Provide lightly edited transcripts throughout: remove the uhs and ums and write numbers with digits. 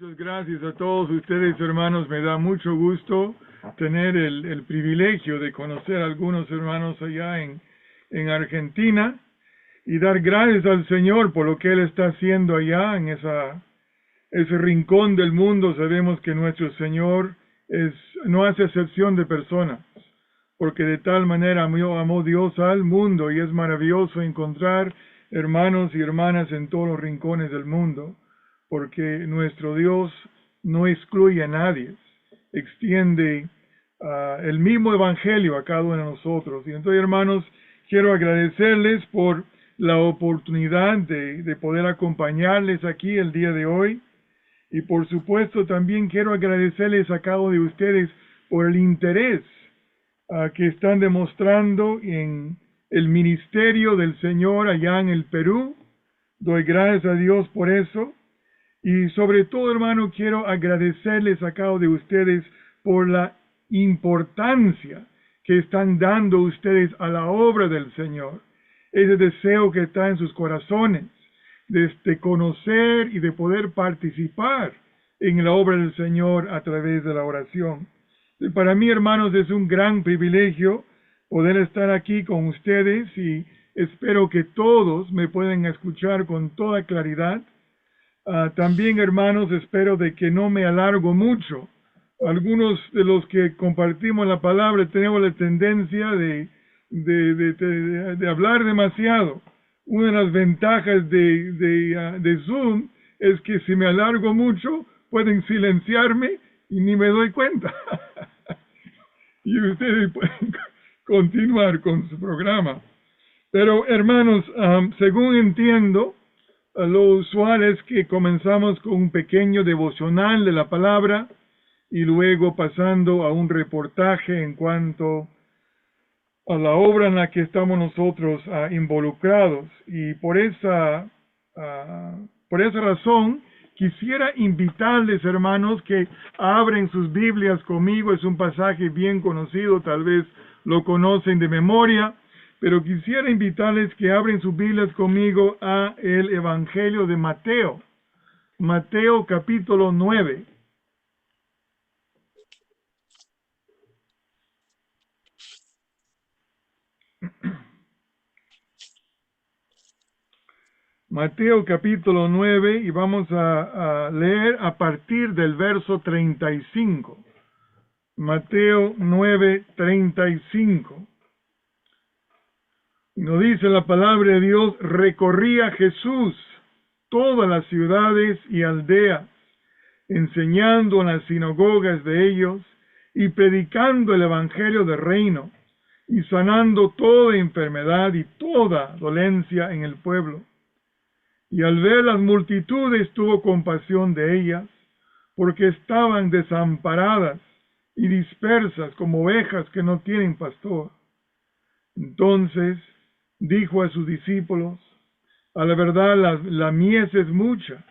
Muchas gracias a todos ustedes, hermanos. Me da mucho gusto tener el privilegio de conocer a algunos hermanos allá en Argentina y dar gracias al Señor por lo que Él está haciendo allá en ese rincón del mundo. Sabemos que nuestro Señor no hace excepción de personas, porque de tal manera amó Dios al mundo, y es maravilloso encontrar hermanos y hermanas en todos los rincones del mundo, porque nuestro Dios no excluye a nadie, extiende el mismo evangelio a cada uno de nosotros. Y entonces, hermanos, quiero agradecerles por la oportunidad de poder acompañarles aquí el día de hoy, y por supuesto también quiero agradecerles a cada uno de ustedes por el interés que están demostrando en el ministerio del Señor allá en el Perú. Doy gracias a Dios por eso. Y sobre todo, hermano, quiero agradecerles a cada uno de ustedes por la importancia que están dando ustedes a la obra del Señor. Ese deseo que está en sus corazones de conocer y de poder participar en la obra del Señor a través de la oración. Para mí, hermanos, es un gran privilegio poder estar aquí con ustedes, y espero que todos me puedan escuchar con toda claridad. También, hermanos, espero de que no me alargo mucho. Algunos de los que compartimos la palabra tenemos la tendencia de hablar demasiado. Una de las ventajas de Zoom es que si me alargo mucho, pueden silenciarme y ni me doy cuenta. Y ustedes pueden continuar con su programa. Pero, hermanos, según entiendo, lo usual es que comenzamos con un pequeño devocional de la palabra y luego pasando a un reportaje en cuanto a la obra en la que estamos nosotros involucrados. Y por esa razón quisiera invitarles, hermanos, que abren sus Biblias conmigo. Es un pasaje bien conocido, tal vez lo conocen de memoria, pero quisiera invitarles que abren sus Biblias conmigo a el Evangelio de Mateo. Mateo capítulo 9. Mateo capítulo 9, y vamos a leer a partir del verso 35. Mateo 9, 35. Nos dice la palabra de Dios: recorría Jesús todas las ciudades y aldeas, enseñando en las sinagogas de ellos y predicando el evangelio del reino, y sanando toda enfermedad y toda dolencia en el pueblo. Y al ver las multitudes tuvo compasión de ellas, porque estaban desamparadas y dispersas como ovejas que no tienen pastor. Entonces dijo a sus discípulos: a la verdad la mies es mucha,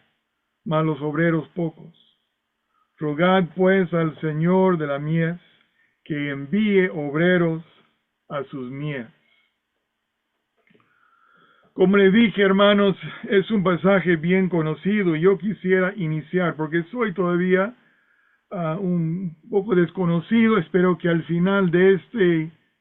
mas los obreros pocos. Rogad pues al Señor de la mies que envíe obreros a sus mies. Como les dije, hermanos, es un pasaje bien conocido, y yo quisiera iniciar, porque soy todavía un poco desconocido. Espero que al final de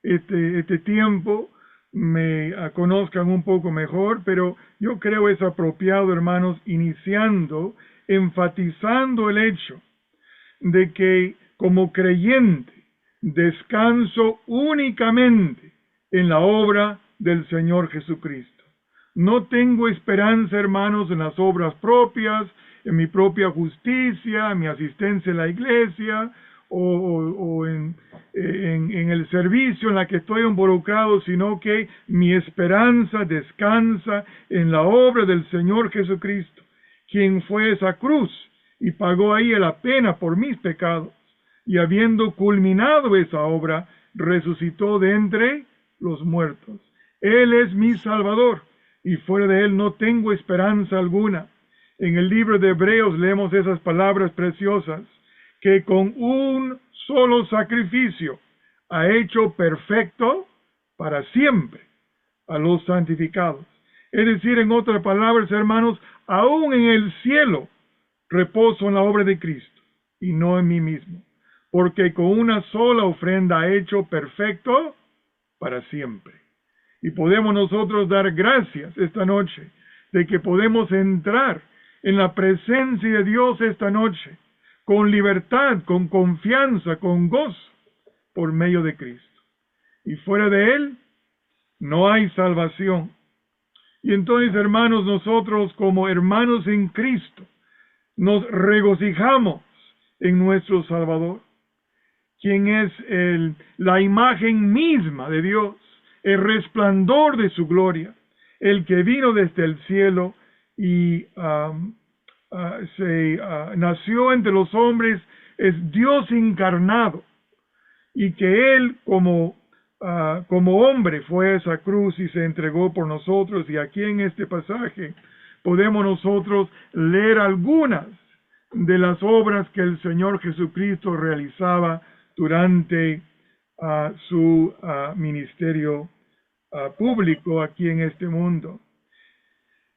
este tiempo me conozcan un poco mejor, pero yo creo es apropiado, hermanos, iniciando, enfatizando el hecho de que como creyente descanso únicamente en la obra del Señor Jesucristo. No tengo esperanza, hermanos, en las obras propias, en mi propia justicia, en mi asistencia en la iglesia, o en el servicio en la que estoy involucrado, sino que mi esperanza descansa en la obra del Señor Jesucristo, quien fue esa cruz y pagó ahí la pena por mis pecados, y habiendo culminado esa obra, resucitó de entre los muertos. Él es mi Salvador, y fuera de Él no tengo esperanza alguna. En el libro de Hebreos leemos esas palabras preciosas: que con un solo sacrificio ha hecho perfecto para siempre a los santificados. Es decir, en otras palabras, hermanos, aún en el cielo reposo en la obra de Cristo y no en mí mismo, porque con una sola ofrenda ha hecho perfecto para siempre. Y podemos nosotros dar gracias esta noche de que podemos entrar en la presencia de Dios esta noche con libertad, con confianza, con gozo por medio de Cristo. Y fuera de Él no hay salvación. Y entonces, hermanos, nosotros como hermanos en Cristo nos regocijamos en nuestro Salvador, quien es la imagen misma de Dios, el resplandor de su gloria, el que vino desde el cielo y nació entre los hombres, es Dios encarnado, y que Él como hombre fue a esa cruz y se entregó por nosotros. Y aquí en este pasaje podemos nosotros leer algunas de las obras que el Señor Jesucristo realizaba durante su ministerio público aquí en este mundo.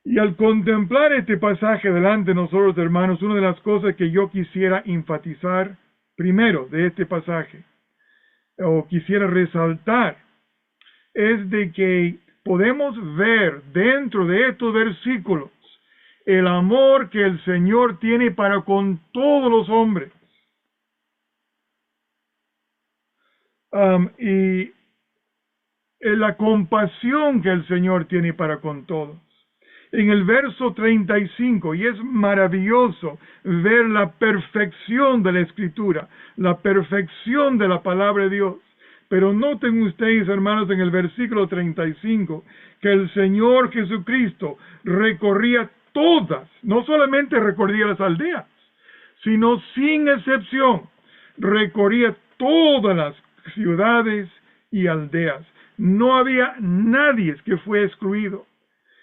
Y al contemplar este pasaje delante de nosotros, hermanos, una de las cosas que yo quisiera enfatizar primero de este pasaje, o quisiera resaltar, es de que podemos ver dentro de estos versículos el amor que el Señor tiene para con todos los hombres. Y la compasión que el Señor tiene para con todos. En el verso 35, y es maravilloso ver la perfección de la Escritura, la perfección de la palabra de Dios. Pero noten ustedes, hermanos, en el versículo 35, que el Señor Jesucristo recorría todas, no solamente recorría las aldeas, sino sin excepción, recorría todas las ciudades y aldeas. No había nadie que fue excluido.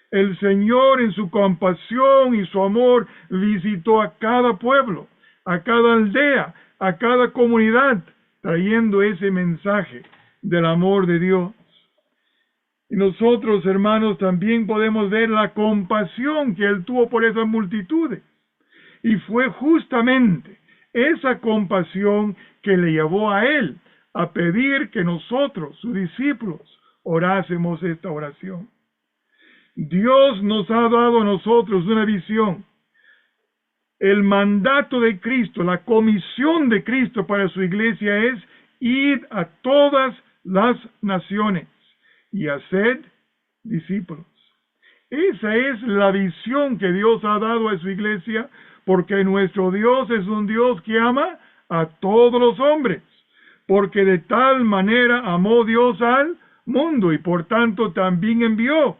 El Señor en su compasión y su amor visitó a cada pueblo, a cada aldea, a cada comunidad, trayendo ese mensaje del amor de Dios. Y nosotros, hermanos, también podemos ver la compasión que Él tuvo por esas multitudes. Y fue justamente esa compasión que le llevó a Él a pedir que nosotros, sus discípulos, orásemos esta oración. Dios nos ha dado a nosotros una visión. El mandato de Cristo, la comisión de Cristo para su iglesia es ir a todas las naciones y hacer discípulos. Esa es la visión que Dios ha dado a su iglesia, porque nuestro Dios es un Dios que ama a todos los hombres, porque de tal manera amó Dios al mundo y por tanto también envió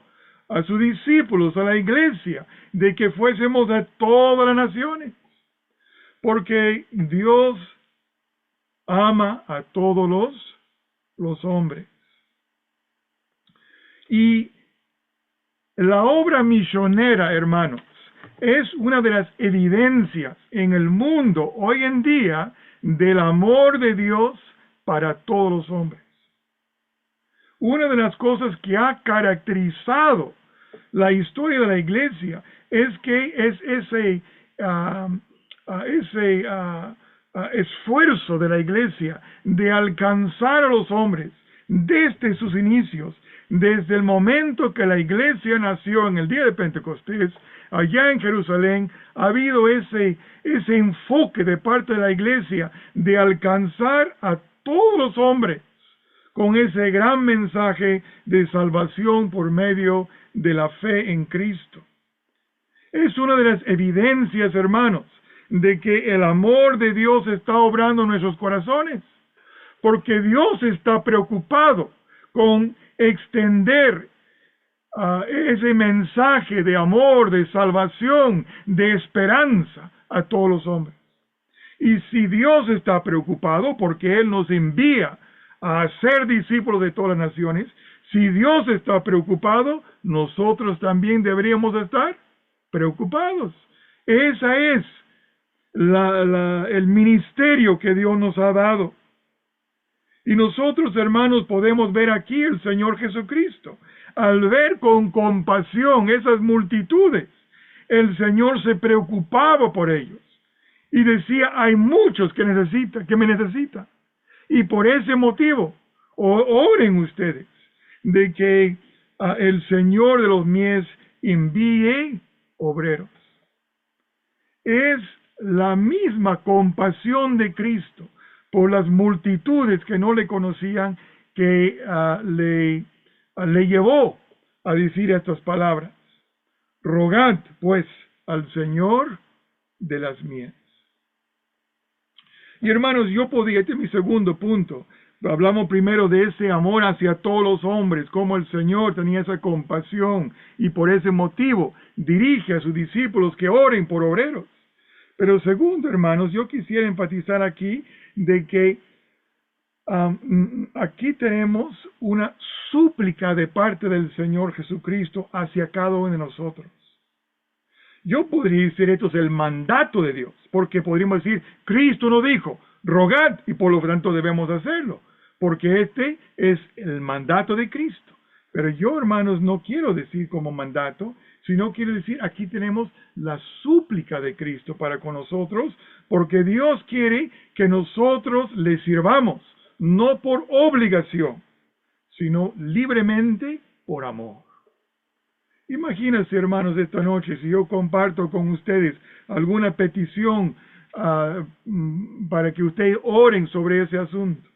a sus discípulos, a la iglesia, de que fuésemos a todas las naciones, porque Dios ama a todos los hombres. Y la obra misionera, hermanos, es una de las evidencias en el mundo hoy en día del amor de Dios para todos los hombres. Una de las cosas que ha caracterizado la historia de la iglesia es que es ese esfuerzo de la iglesia de alcanzar a los hombres desde sus inicios, desde el momento que la iglesia nació en el día de Pentecostés, allá en Jerusalén, ha habido ese enfoque de parte de la iglesia de alcanzar a todos los hombres con ese gran mensaje de salvación por medio de la fe en Cristo. Es una de las evidencias, hermanos, de que el amor de Dios está obrando en nuestros corazones, porque Dios está preocupado con extender ese mensaje de amor, de salvación, de esperanza a todos los hombres. Y si Dios está preocupado porque Él nos envía a ser discípulos de todas las naciones, si Dios está preocupado, nosotros también deberíamos estar preocupados. Esa es el ministerio que Dios nos ha dado. Y nosotros, hermanos, podemos ver aquí el Señor Jesucristo, al ver con compasión esas multitudes, el Señor se preocupaba por ellos y decía, hay muchos que me necesitan. Y por ese motivo, oren ustedes de que el Señor de los mies envíe obreros. Es la misma compasión de Cristo por las multitudes que no le conocían que le llevó a decir estas palabras. Rogad, pues, al Señor de las mies. Y hermanos, este es mi segundo punto. Hablamos primero de ese amor hacia todos los hombres, cómo el Señor tenía esa compasión y por ese motivo dirige a sus discípulos que oren por obreros. Pero segundo, hermanos, yo quisiera enfatizar aquí de que aquí tenemos una súplica de parte del Señor Jesucristo hacia cada uno de nosotros. Yo podría decir esto es el mandato de Dios, porque podríamos decir, Cristo nos dijo, rogad, y por lo tanto debemos hacerlo, porque este es el mandato de Cristo. Pero yo, hermanos, no quiero decir como mandato, sino quiero decir, aquí tenemos la súplica de Cristo para con nosotros, porque Dios quiere que nosotros le sirvamos, no por obligación, sino libremente por amor. Imagínense, hermanos, esta noche, si yo comparto con ustedes alguna petición para que ustedes oren sobre ese asunto,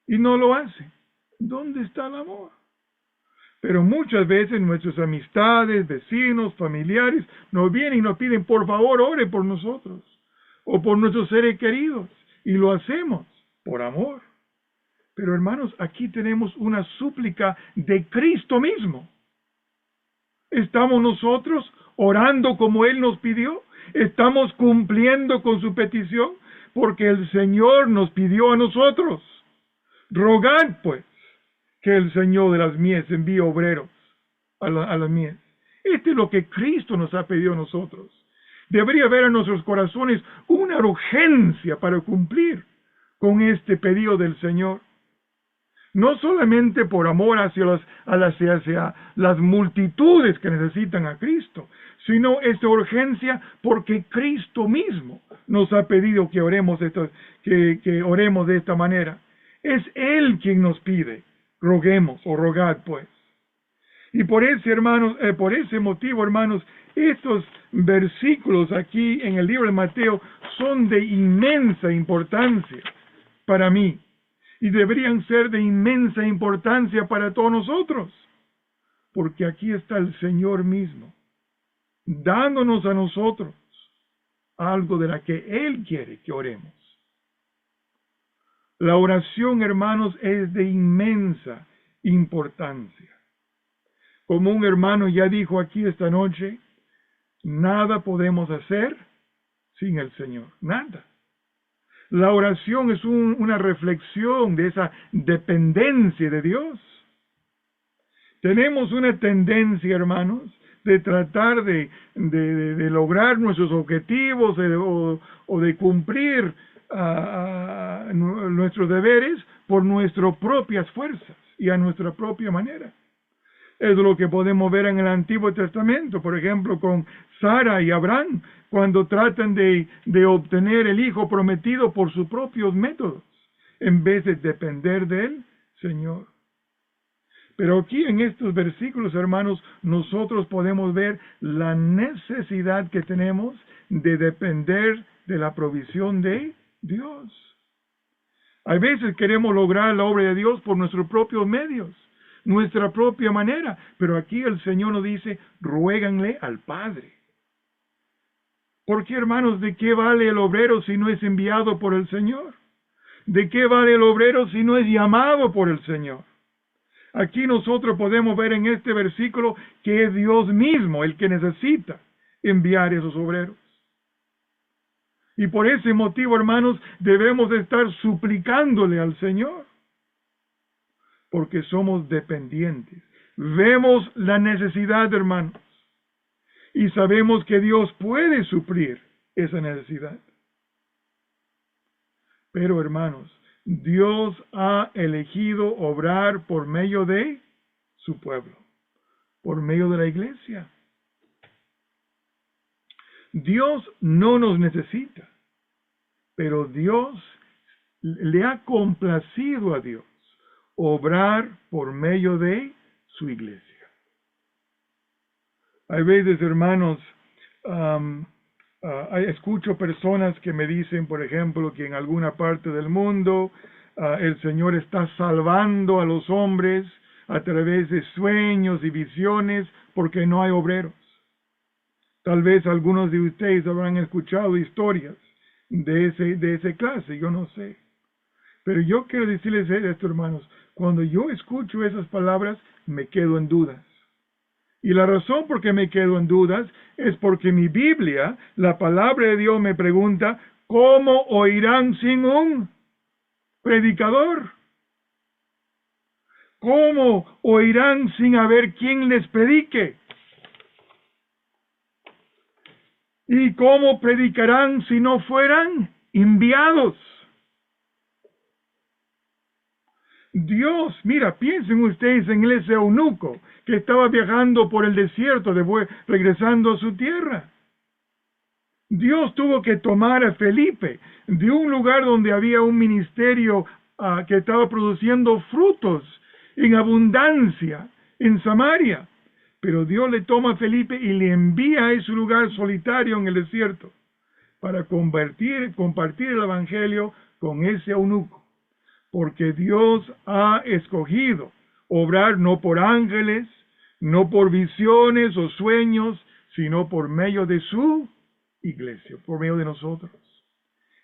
y no lo hacen, ¿dónde está el amor? Pero muchas veces nuestras amistades, vecinos, familiares, nos vienen y nos piden, por favor, ore por nosotros, o por nuestros seres queridos, y lo hacemos por amor. Pero hermanos, aquí tenemos una súplica de Cristo mismo. ¿Estamos nosotros orando como Él nos pidió? ¿Estamos cumpliendo con su petición? Porque el Señor nos pidió a nosotros. Rogad, pues, que el Señor de las mies envíe obreros a las mies. Este es lo que Cristo nos ha pedido a nosotros. Debería haber en nuestros corazones una urgencia para cumplir con este pedido del Señor. No solamente por amor hacia las multitudes que necesitan a Cristo, sino esta urgencia porque Cristo mismo nos ha pedido que oremos que oremos de esta manera. Es Él quien nos pide, roguemos o rogad pues. Y por ese motivo, hermanos, estos versículos aquí en el libro de Mateo son de inmensa importancia para mí. Y deberían ser de inmensa importancia para todos nosotros. Porque aquí está el Señor mismo, dándonos a nosotros algo de la que Él quiere que oremos. La oración, hermanos, es de inmensa importancia. Como un hermano ya dijo aquí esta noche, nada podemos hacer sin el Señor, nada. La oración es una reflexión de esa dependencia de Dios. Tenemos una tendencia, hermanos, de tratar de lograr nuestros objetivos o de cumplir nuestros deberes por nuestras propias fuerzas y a nuestra propia manera. Es lo que podemos ver en el Antiguo Testamento, por ejemplo, con Sara y Abraham, cuando tratan de obtener el hijo prometido por sus propios métodos, en vez de depender del Señor. Pero aquí en estos versículos, hermanos, nosotros podemos ver la necesidad que tenemos de depender de la provisión de Dios. A veces queremos lograr la obra de Dios por nuestros propios medios, nuestra propia manera, pero aquí el Señor nos dice, ruéganle al Padre. Porque, hermanos, ¿de qué vale el obrero si no es enviado por el Señor? ¿De qué vale el obrero si no es llamado por el Señor? Aquí nosotros podemos ver en este versículo que es Dios mismo el que necesita enviar esos obreros. Y por ese motivo, hermanos, debemos estar suplicándole al Señor. Porque somos dependientes. Vemos la necesidad, hermanos. Y sabemos que Dios puede suplir esa necesidad. Pero, hermanos, Dios ha elegido obrar por medio de su pueblo, por medio de la iglesia. Dios no nos necesita, pero Dios le ha complacido a Dios obrar por medio de su iglesia. Hay veces, hermanos, escucho personas que me dicen, por ejemplo, que en alguna parte del mundo el Señor está salvando a los hombres a través de sueños y visiones porque no hay obreros. Tal vez algunos de ustedes habrán escuchado historias de esa clase, yo no sé. Pero yo quiero decirles esto, hermanos, cuando yo escucho esas palabras, me quedo en dudas. Y la razón por qué me quedo en dudas es porque mi Biblia, la palabra de Dios, me pregunta, ¿cómo oirán sin un predicador? ¿Cómo oirán sin haber quien les predique? ¿Y cómo predicarán si no fueran enviados? Dios, mira, piensen ustedes en ese eunuco que estaba viajando por el desierto, regresando a su tierra. Dios tuvo que tomar a Felipe de un lugar donde había un ministerio que estaba produciendo frutos en abundancia en Samaria. Pero Dios le toma a Felipe y le envía a ese lugar solitario en el desierto para compartir el evangelio con ese eunuco. Porque Dios ha escogido obrar no por ángeles, no por visiones o sueños, sino por medio de su iglesia, por medio de nosotros.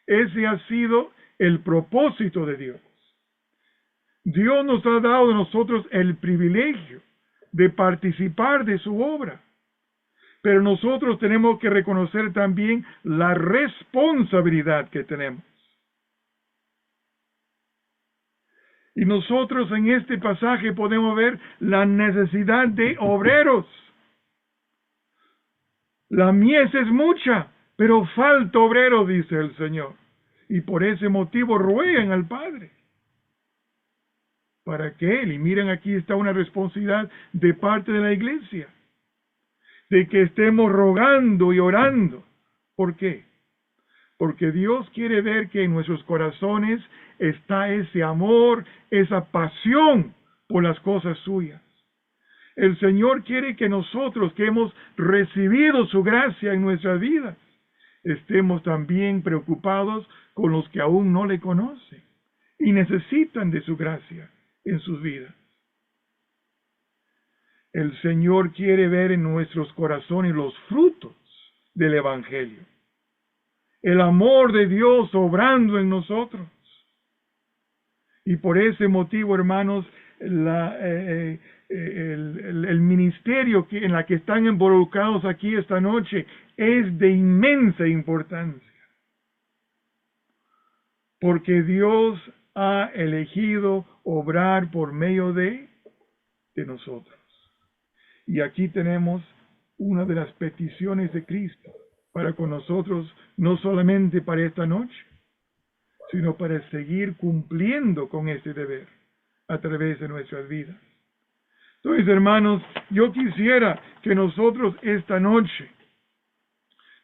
Ese ha sido el propósito de Dios. Dios nos ha dado a nosotros el privilegio de participar de su obra. Pero nosotros tenemos que reconocer también la responsabilidad que tenemos. Y nosotros en este pasaje podemos ver la necesidad de obreros. La mies es mucha, pero falta obreros, dice el Señor. Y por ese motivo ruegan al Padre. ¿Para qué? Y miren, aquí está una responsabilidad de parte de la iglesia. De que estemos rogando y orando. ¿Por qué? Porque Dios quiere ver que en nuestros corazones está ese amor, esa pasión por las cosas suyas. El Señor quiere que nosotros, que hemos recibido su gracia en nuestras vidas, estemos también preocupados con los que aún no le conocen y necesitan de su gracia en sus vidas. El Señor quiere ver en nuestros corazones los frutos del Evangelio. El amor de Dios obrando en nosotros. Y por ese motivo, hermanos, el ministerio en la que están involucrados aquí esta noche es de inmensa importancia. Porque Dios ha elegido obrar por medio de nosotros. Y aquí tenemos una de las peticiones de Cristo para con nosotros, no solamente para esta noche, sino para seguir cumpliendo con ese deber a través de nuestras vidas. Entonces, hermanos, yo quisiera que nosotros esta noche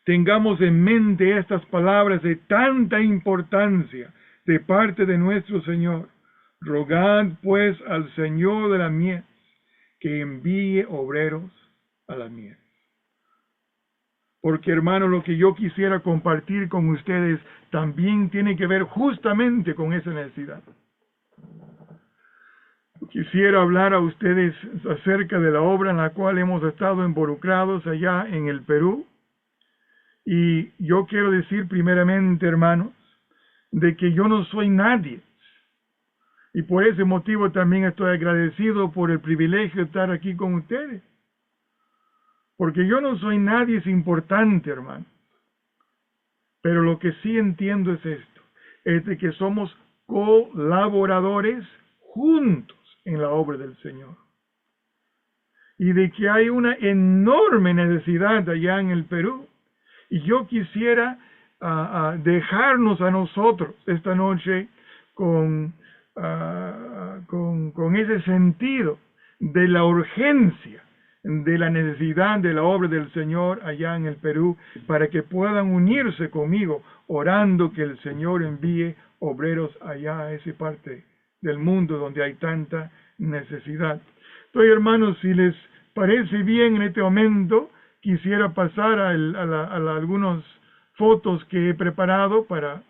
tengamos en mente estas palabras de tanta importancia de parte de nuestro Señor. Rogad pues al Señor de la mies que envíe obreros a la mies. Porque, hermano, lo que yo quisiera compartir con ustedes también tiene que ver justamente con esa necesidad. Quisiera hablar a ustedes acerca de la obra en la cual hemos estado involucrados allá en el Perú. Y yo quiero decir primeramente, hermanos, de que yo no soy nadie. Y por ese motivo también estoy agradecido por el privilegio de estar aquí con ustedes. Porque yo no soy nadie, es importante, hermano. Pero lo que sí entiendo es esto, es de que somos colaboradores juntos en la obra del Señor. Y de que hay una enorme necesidad allá en el Perú. Y yo quisiera dejarnos a nosotros esta noche con ese sentido de la urgencia de la necesidad de la obra del Señor allá en el Perú, para que puedan unirse conmigo, orando que el Señor envíe obreros allá a esa parte del mundo donde hay tanta necesidad. Entonces, hermanos, si les parece bien en este momento, quisiera pasar a algunas fotos que he preparado para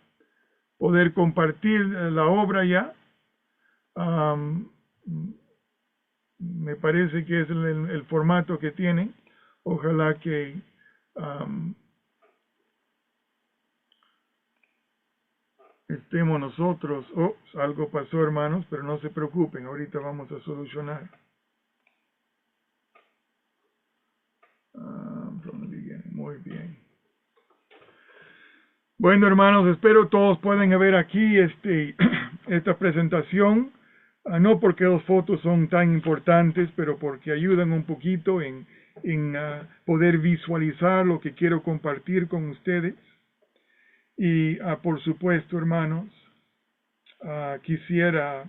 poder compartir la obra ya. Me parece que es el formato que tienen. Ojalá que estemos nosotros. Oh, algo pasó, hermanos, pero no se preocupen, ahorita vamos a solucionar. Muy bien. Bueno, hermanos, espero todos puedan ver aquí esta presentación. No porque las fotos son tan importantes, pero porque ayudan un poquito en poder visualizar lo que quiero compartir con ustedes. Y por supuesto, hermanos, quisiera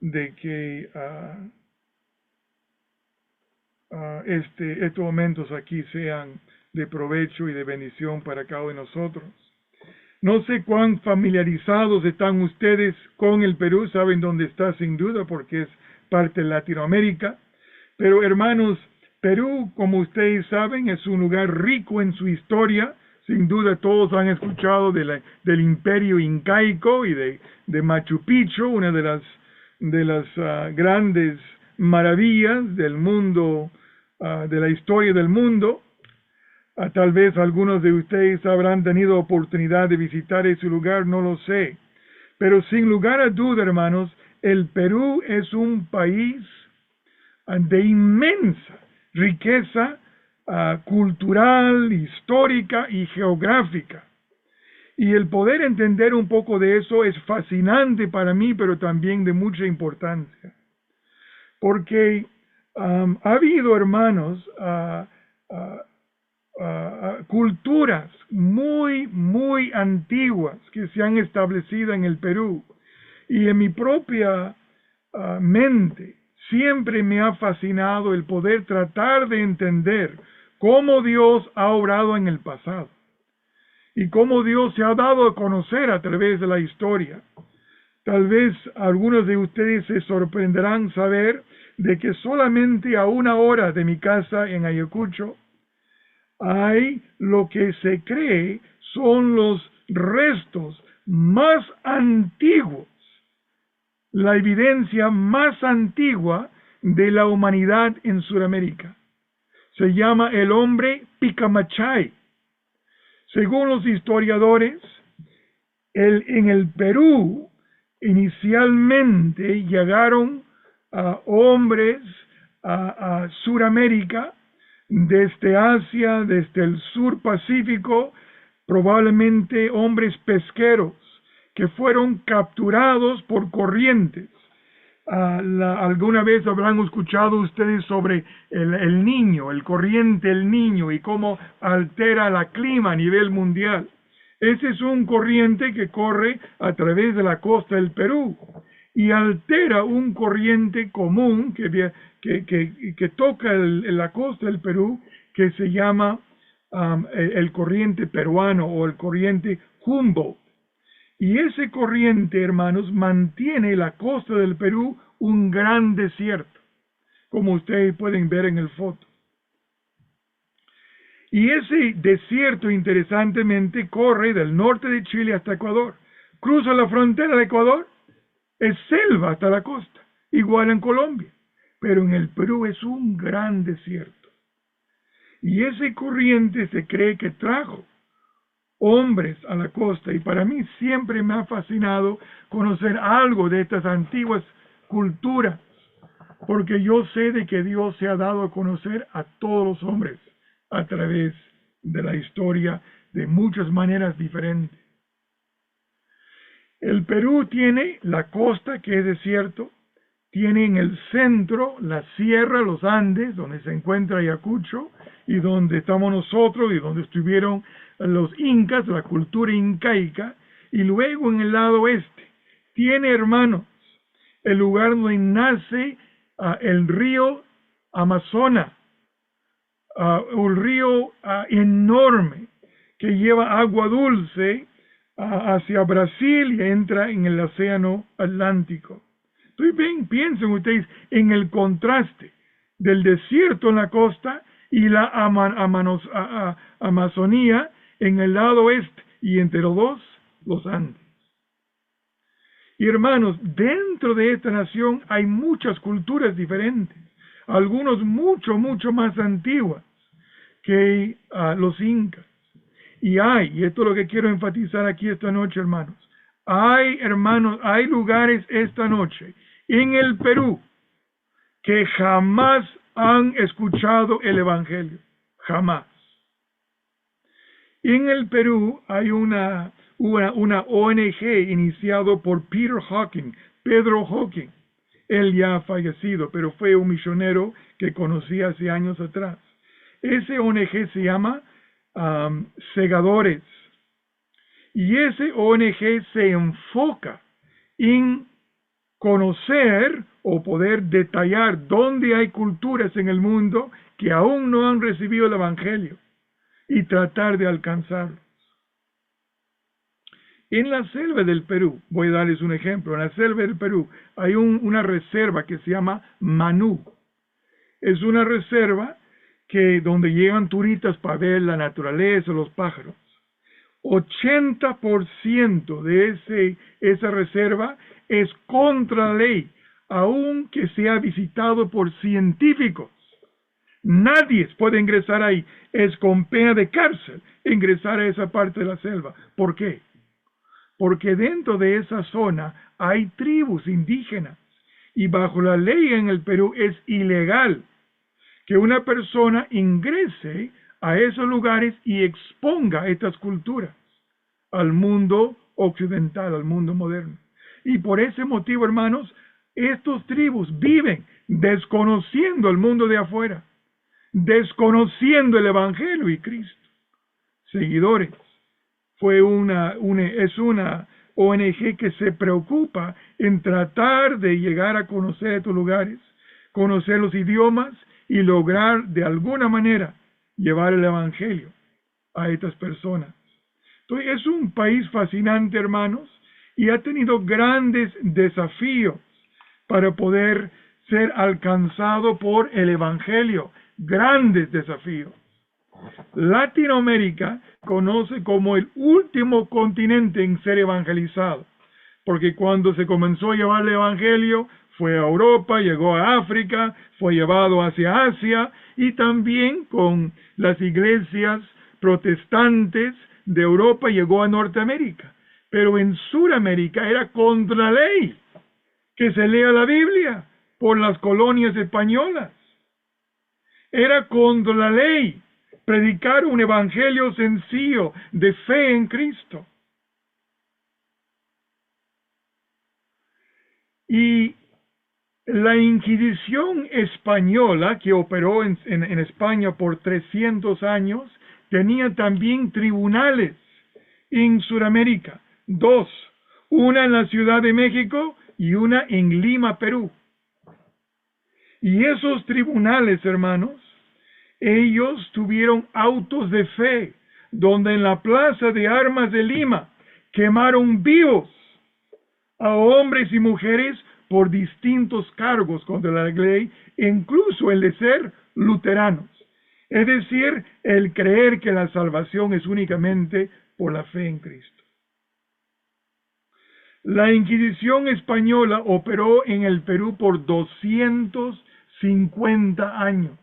de que estos momentos aquí sean de provecho y de bendición para cada uno de nosotros. No sé cuán familiarizados están ustedes con el Perú, saben dónde está sin duda porque es parte de Latinoamérica, pero hermanos, Perú, como ustedes saben, es un lugar rico en su historia. Sin duda todos han escuchado del imperio incaico y de Machu Picchu, una de las grandes maravillas del mundo, de la historia del mundo. Tal vez algunos de ustedes habrán tenido oportunidad de visitar ese lugar, no lo sé. Pero sin lugar a duda, hermanos, el Perú es un país de inmensa riqueza cultural, histórica y geográfica. Y el poder entender un poco de eso es fascinante para mí, pero también de mucha importancia. Porque ha habido, hermanos, culturas muy antiguas que se han establecido en el Perú. Y en mi propia mente siempre me ha fascinado el poder tratar de entender cómo Dios ha obrado en el pasado y cómo Dios se ha dado a conocer a través de la historia. Tal vez algunos de ustedes se sorprenderán saber de que solamente a 1 hora de mi casa en Ayacucho hay lo que se cree son los restos más antiguos, la evidencia más antigua de la humanidad en Sudamérica. Se llama el hombre Picamachay. Según los historiadores, en el Perú inicialmente llegaron hombres a Sudamérica, desde Asia, desde el sur Pacífico, probablemente hombres pesqueros que fueron capturados por corrientes. Alguna vez habrán escuchado ustedes sobre el Niño, el corriente El Niño y cómo altera el clima a nivel mundial. Ese es un corriente que corre a través de la costa del Perú y altera un corriente común que toca la costa del Perú, que se llama el corriente peruano o el corriente Humboldt. Y ese corriente, hermanos, mantiene la costa del Perú un gran desierto, como ustedes pueden ver en el foto. Y ese desierto, interesantemente, corre del norte de Chile hasta Ecuador. Cruza la frontera de Ecuador, es selva hasta la costa, igual en Colombia. Pero en el Perú es un gran desierto. Y ese corriente se cree que trajo hombres a la costa, y para mí siempre me ha fascinado conocer algo de estas antiguas culturas, porque yo sé de que Dios se ha dado a conocer a todos los hombres a través de la historia de muchas maneras diferentes. El Perú tiene la costa, que es desierto, tiene en el centro la sierra, los Andes, donde se encuentra Ayacucho, y donde estamos nosotros, y donde estuvieron los incas, la cultura incaica, y luego en el lado oeste tiene, hermanos, el lugar donde nace el río Amazonas, un río enorme que lleva agua dulce hacia Brasil y entra en el océano Atlántico. Entonces piensen ustedes en el contraste del desierto en la costa y la Amazonía en el lado oeste, y entre los dos, los Andes. Y hermanos, dentro de esta nación hay muchas culturas diferentes, algunos mucho más antiguas que los incas. Y esto es lo que quiero enfatizar aquí esta noche, hermanos. Hay lugares esta noche en el Perú que jamás han escuchado el Evangelio. Jamás. En el Perú hay una ONG iniciado por Pedro Hawking. Él ya ha fallecido, pero fue un misionero que conocí hace años atrás. Ese ONG se llama Segadores. Y ese ONG se enfoca en conocer o poder detallar dónde hay culturas en el mundo que aún no han recibido el Evangelio y tratar de alcanzarlos. En la selva del Perú, voy a darles un ejemplo, en la selva del Perú hay una reserva que se llama Manú. Es una reserva donde llegan turistas para ver la naturaleza, los pájaros. 80% de esa reserva es contra la ley, aunque sea visitado por científicos. Nadie puede ingresar ahí, es con pena de cárcel ingresar a esa parte de la selva. ¿Por qué? Porque dentro de esa zona hay tribus indígenas y bajo la ley en el Perú es ilegal que una persona ingrese a esos lugares y exponga estas culturas al mundo occidental, al mundo moderno. Y por ese motivo, hermanos, estos tribus viven desconociendo el mundo de afuera, desconociendo el Evangelio y Cristo. Seguidores, es una ONG que se preocupa en tratar de llegar a conocer estos lugares, conocer los idiomas y lograr de alguna manera llevar el Evangelio a estas personas. Entonces, es un país fascinante, hermanos, y ha tenido grandes desafíos para poder ser alcanzado por el Evangelio. Grandes desafíos. Latinoamérica conoce como el último continente en ser evangelizado, porque cuando se comenzó a llevar el Evangelio, fue a Europa, llegó a África, fue llevado hacia Asia, y también con las iglesias protestantes de Europa llegó a Norteamérica. Pero en Sudamérica era contra la ley que se lea la Biblia por las colonias españolas. Era contra la ley predicar un evangelio sencillo de fe en Cristo. Y la Inquisición española, que operó en España por 300 años, tenía también tribunales en Sudamérica. 2, una en la Ciudad de México y una en Lima, Perú. Y esos tribunales, hermanos, ellos tuvieron autos de fe, donde en la Plaza de Armas de Lima quemaron vivos a hombres y mujeres por distintos cargos contra la ley, incluso el de ser luteranos. Es decir, el creer que la salvación es únicamente por la fe en Cristo. La Inquisición española operó en el Perú por 250 años.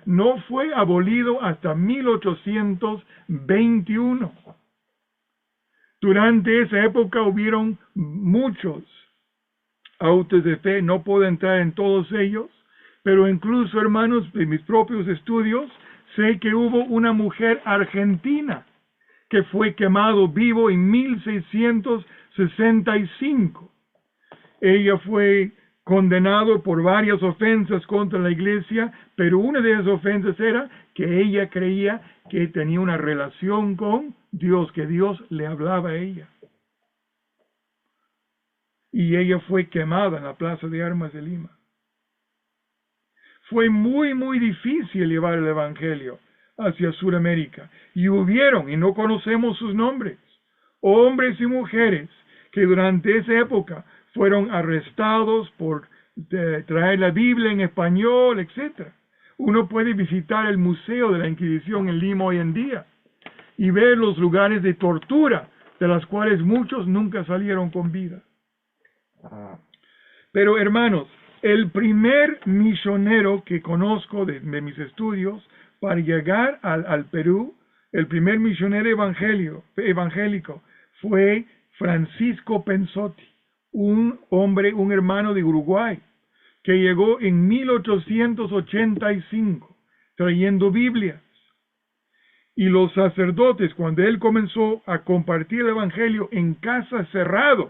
No fue abolido hasta 1821. Durante esa época hubieron muchos autos de fe, no puedo entrar en todos ellos, pero incluso, hermanos, de mis propios estudios, sé que hubo una mujer argentina que fue quemado vivo en 1665. Ella fue condenado por varias ofensas contra la iglesia, pero una de esas ofensas era que ella creía que tenía una relación con Dios, que Dios le hablaba a ella. Y ella fue quemada en la Plaza de Armas de Lima. fue muy difícil llevar el Evangelio hacia Sudamérica. Y hubieron, y no conocemos sus nombres, hombres y mujeres que durante esa época fueron arrestados por traer la Biblia en español, etc. Uno puede visitar el Museo de la Inquisición en Lima hoy en día y ver los lugares de tortura, de las cuales muchos nunca salieron con vida. Pero hermanos, el primer misionero que conozco de mis estudios para llegar al Perú, el primer misionero evangélico fue Francisco Pensotti, un hombre, un hermano de Uruguay, que llegó en 1885 trayendo Biblias. Y los sacerdotes, cuando él comenzó a compartir el Evangelio en casa cerrado,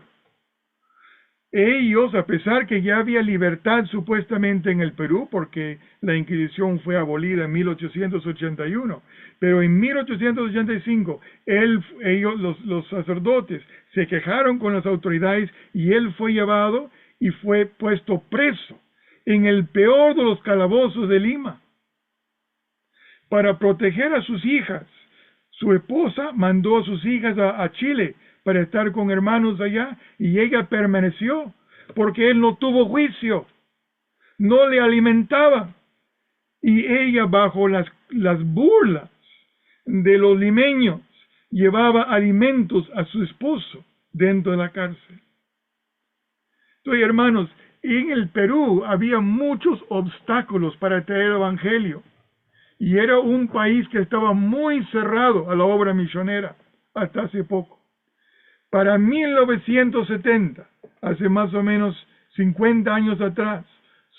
ellos, a pesar que ya había libertad supuestamente en el Perú, porque la Inquisición fue abolida en 1881, pero en 1885, los sacerdotes se quejaron con las autoridades y él fue llevado y fue puesto preso en el peor de los calabozos de Lima. Para proteger a sus hijas, su esposa mandó a sus hijas a Chile para estar con hermanos allá, y ella permaneció, porque él no tuvo juicio, no le alimentaba, y ella bajo las burlas de los limeños llevaba alimentos a su esposo dentro de la cárcel. Entonces, hermanos, en el Perú había muchos obstáculos para traer el Evangelio, y era un país que estaba muy cerrado a la obra misionera hasta hace poco. Para 1970, hace más o menos 50 años atrás,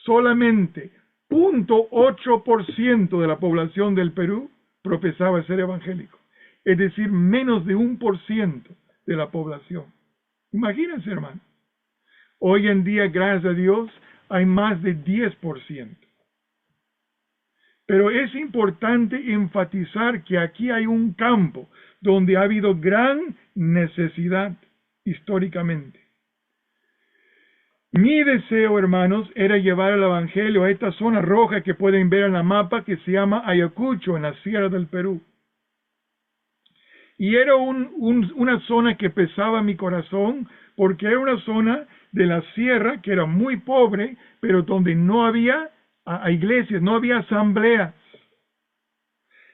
solamente 0.8% de la población del Perú profesaba ser evangélico. Es decir, menos de 1% de la población. Imagínense, hermano. Hoy en día, gracias a Dios, hay más de 10%. Pero es importante enfatizar que aquí hay un campo donde ha habido gran necesidad históricamente. Mi deseo, hermanos, era llevar el Evangelio a esta zona roja que pueden ver en la mapa, que se llama Ayacucho, en la sierra del Perú. Y era una zona que pesaba mi corazón, porque era una zona de la sierra que era muy pobre, pero donde no había iglesias, no había asambleas.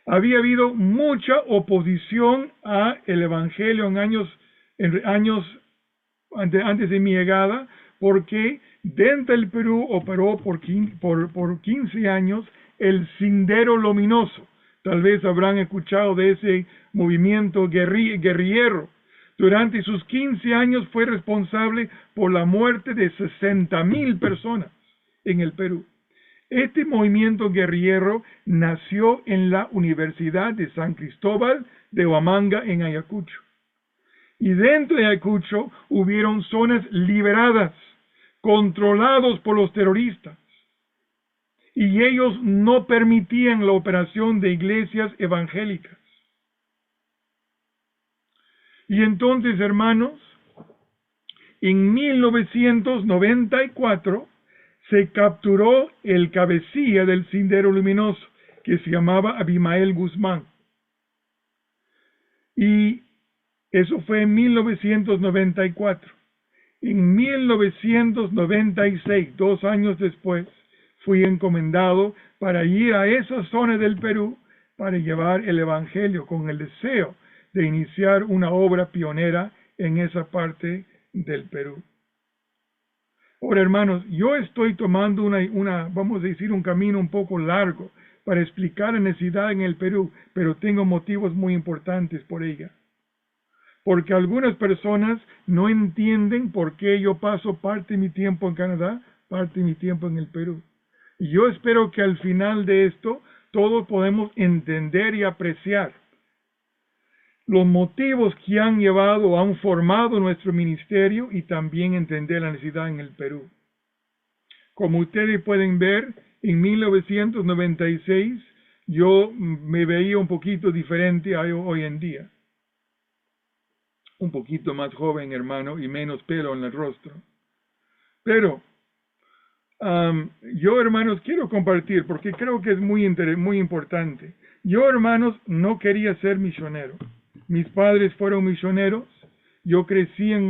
Había habido mucha oposición a el Evangelio en años antes de mi llegada, porque dentro del Perú operó por 15 años el Sendero Luminoso. Tal vez habrán escuchado de ese movimiento guerrillero. Durante sus 15 años fue responsable por la muerte de 60,000 personas en el Perú. Este movimiento guerrillero nació en la Universidad de San Cristóbal de Huamanga en Ayacucho. Y dentro de Ayacucho hubieron zonas liberadas, controlados por los terroristas. Y ellos no permitían la operación de iglesias evangélicas. Y entonces, hermanos, en 1994 se capturó el cabecilla del Sendero Luminoso, que se llamaba Abimael Guzmán. Y eso fue en 1994. En 1996, 2 años después, fui encomendado para ir a esa zona del Perú para llevar el Evangelio con el deseo de iniciar una obra pionera en esa parte del Perú. Ahora, hermanos, yo estoy tomando vamos a decir, un camino un poco largo para explicar la necesidad en el Perú, pero tengo motivos muy importantes por ella. Porque algunas personas no entienden por qué yo paso parte de mi tiempo en Canadá, parte de mi tiempo en el Perú. Y yo espero que al final de esto todos podemos entender y apreciar los motivos que han llevado o han formado nuestro ministerio y también entender la necesidad en el Perú. Como ustedes pueden ver, en 1996 yo me veía un poquito diferente a hoy en día. Un poquito más joven, hermano, y menos pelo en el rostro. Pero Yo, hermanos, quiero compartir porque creo que es muy importante. Yo, hermanos, no quería ser misionero. Mis padres fueron misioneros. Yo crecí en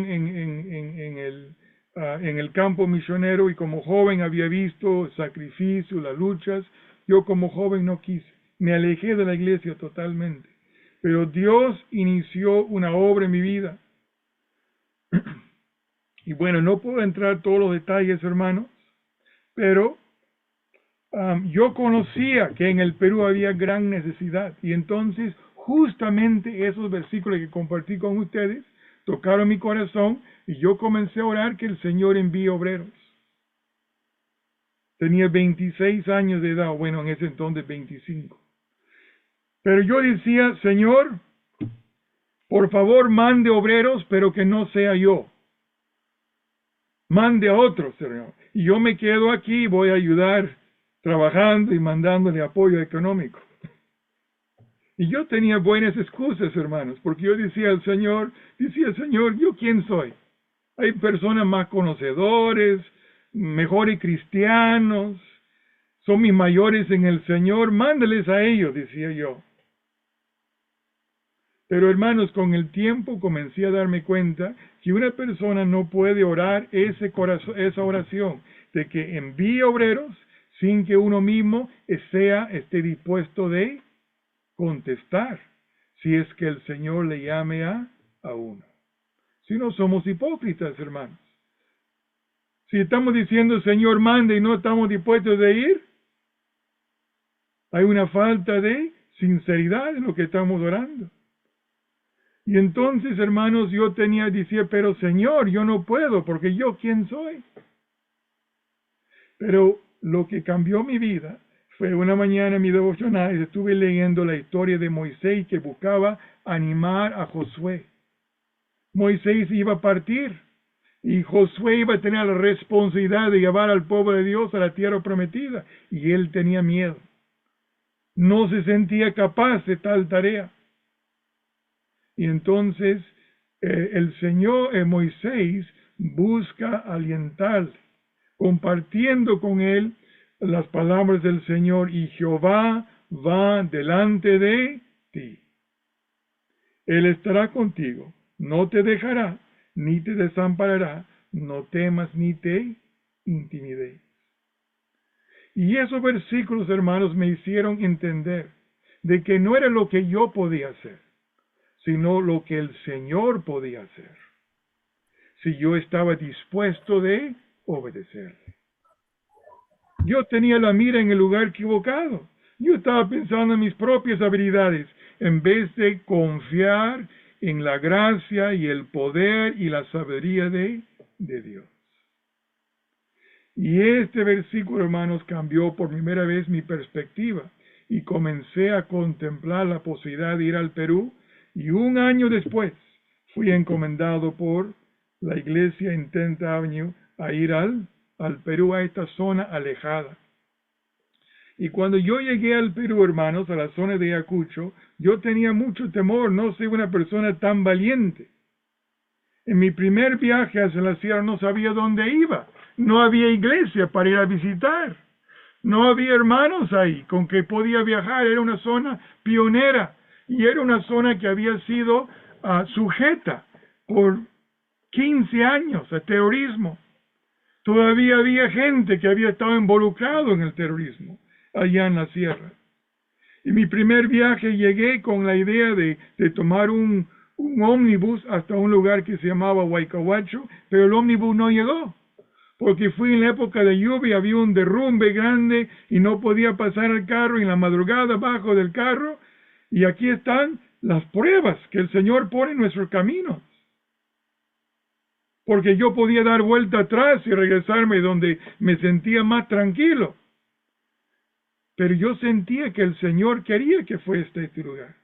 el campo misionero y como joven había visto sacrificios, las luchas. Yo como joven no quise. Me alejé de la iglesia totalmente. Pero Dios inició una obra en mi vida. Y bueno, no puedo entrar en todos los detalles, hermanos, pero yo conocía que en el Perú había gran necesidad. Y entonces, justamente esos versículos que compartí con ustedes tocaron mi corazón y yo comencé a orar que el Señor envíe obreros. Tenía 26 años de edad, bueno, en ese entonces 25. Pero yo decía, Señor, por favor mande obreros, pero que no sea yo. Mande a otros, Señor. Y yo me quedo aquí y voy a ayudar trabajando y mandándole apoyo económico. Y yo tenía buenas excusas, hermanos, porque yo decía al Señor, Señor, ¿yo quién soy? Hay personas más conocedores, mejores cristianos, son mis mayores en el Señor, mándeles a ellos, decía yo. Pero hermanos, con el tiempo comencé a darme cuenta que una persona no puede orar esa oración de que envíe obreros sin que uno mismo esté dispuesto de contestar, si es que el Señor le llame a uno. Si no somos hipócritas, hermanos. Si estamos diciendo Señor mande y no estamos dispuestos de ir, hay una falta de sinceridad en lo que estamos orando. Y entonces, hermanos, yo decía, pero Señor, yo no puedo, porque yo quién soy. Pero lo que cambió mi vida fue una mañana en mi devocional, estuve leyendo la historia de Moisés que buscaba animar a Josué. Moisés iba a partir y Josué iba a tener la responsabilidad de llevar al pueblo de Dios a la tierra prometida y él tenía miedo. No se sentía capaz de tal tarea. Y entonces el Señor, Moisés, busca alientarle, compartiendo con él las palabras del Señor, y Jehová va delante de ti. Él estará contigo, no te dejará, ni te desamparará, no temas ni te intimides. Y esos versículos, hermanos, me hicieron entender de que no era lo que yo podía hacer, sino lo que el Señor podía hacer, si yo estaba dispuesto de obedecerle. Yo tenía la mira en el lugar equivocado. Yo estaba pensando en mis propias habilidades, en vez de confiar en la gracia y el poder y la sabiduría de Dios. Y este versículo, hermanos, cambió por primera vez mi perspectiva y comencé a contemplar la posibilidad de ir al Perú. Y un año después fui encomendado por la iglesia en 10th Avenue a ir al Perú, a esta zona alejada. Y cuando yo llegué al Perú, hermanos, a la zona de Ayacucho, yo tenía mucho temor, no soy una persona tan valiente. En mi primer viaje hacia la sierra no sabía dónde iba, no había iglesia para ir a visitar, no había hermanos ahí con que podía viajar, era una zona pionera. Y era una zona que había sido sujeta por 15 años a terrorismo. Todavía había gente que había estado involucrado en el terrorismo allá en la sierra. Y mi primer viaje llegué con la idea de tomar un ómnibus hasta un lugar que se llamaba Huaycahuacho, pero el ómnibus no llegó, porque fui en la época de lluvia, había un derrumbe grande y no podía pasar el carro, y en la madrugada bajo del carro. Y aquí están las pruebas que el Señor pone en nuestros caminos. Porque yo podía dar vuelta atrás y regresarme donde me sentía más tranquilo. Pero yo sentía que el Señor quería que fuese este lugar.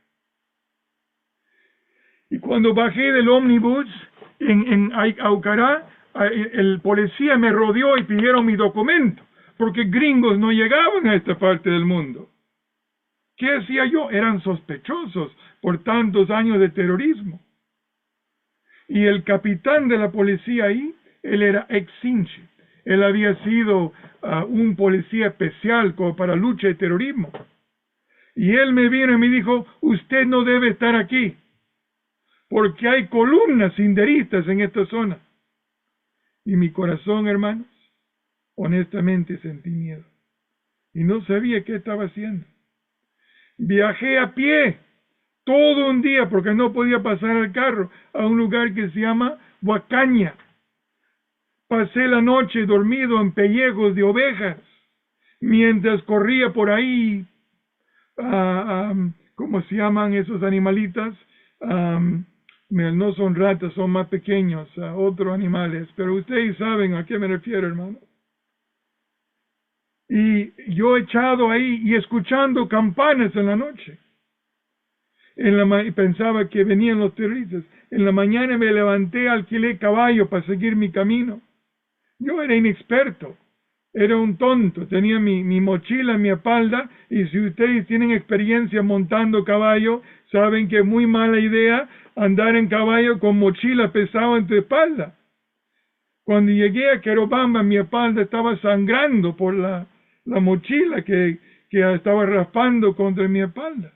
Y cuando bajé del ómnibus en Aucará, el policía me rodeó y pidieron mi documento, porque gringos no llegaban a esta parte del mundo. ¿Qué hacía yo? Eran sospechosos por tantos años de terrorismo. Y el capitán de la policía ahí, él era ex-Sinchi. Él había sido un policía especial como para lucha de terrorismo. Y él me vino y me dijo, usted no debe estar aquí, porque hay columnas senderistas en esta zona. Y mi corazón, hermanos, honestamente sentí miedo. Y no sabía qué estaba haciendo. Viajé a pie todo un día porque no podía pasar el carro a un lugar que se llama Huacaña. Pasé la noche dormido en pellejos de ovejas mientras corría por ahí. ¿Cómo se llaman esos animalitas? No son ratas, son más pequeños, otros animales, pero ustedes saben a qué me refiero, hermano. Y yo echado ahí y escuchando campanas en la noche. Pensaba que venían los terroristas. En la mañana me levanté, alquilé caballo para seguir mi camino. Yo era inexperto, era un tonto, tenía mi mochila en mi espalda, y si ustedes tienen experiencia montando caballo, saben que es muy mala idea andar en caballo con mochila pesada en tu espalda. Cuando llegué a Querobamba, mi espalda estaba sangrando por la mochila que estaba raspando contra mi espalda.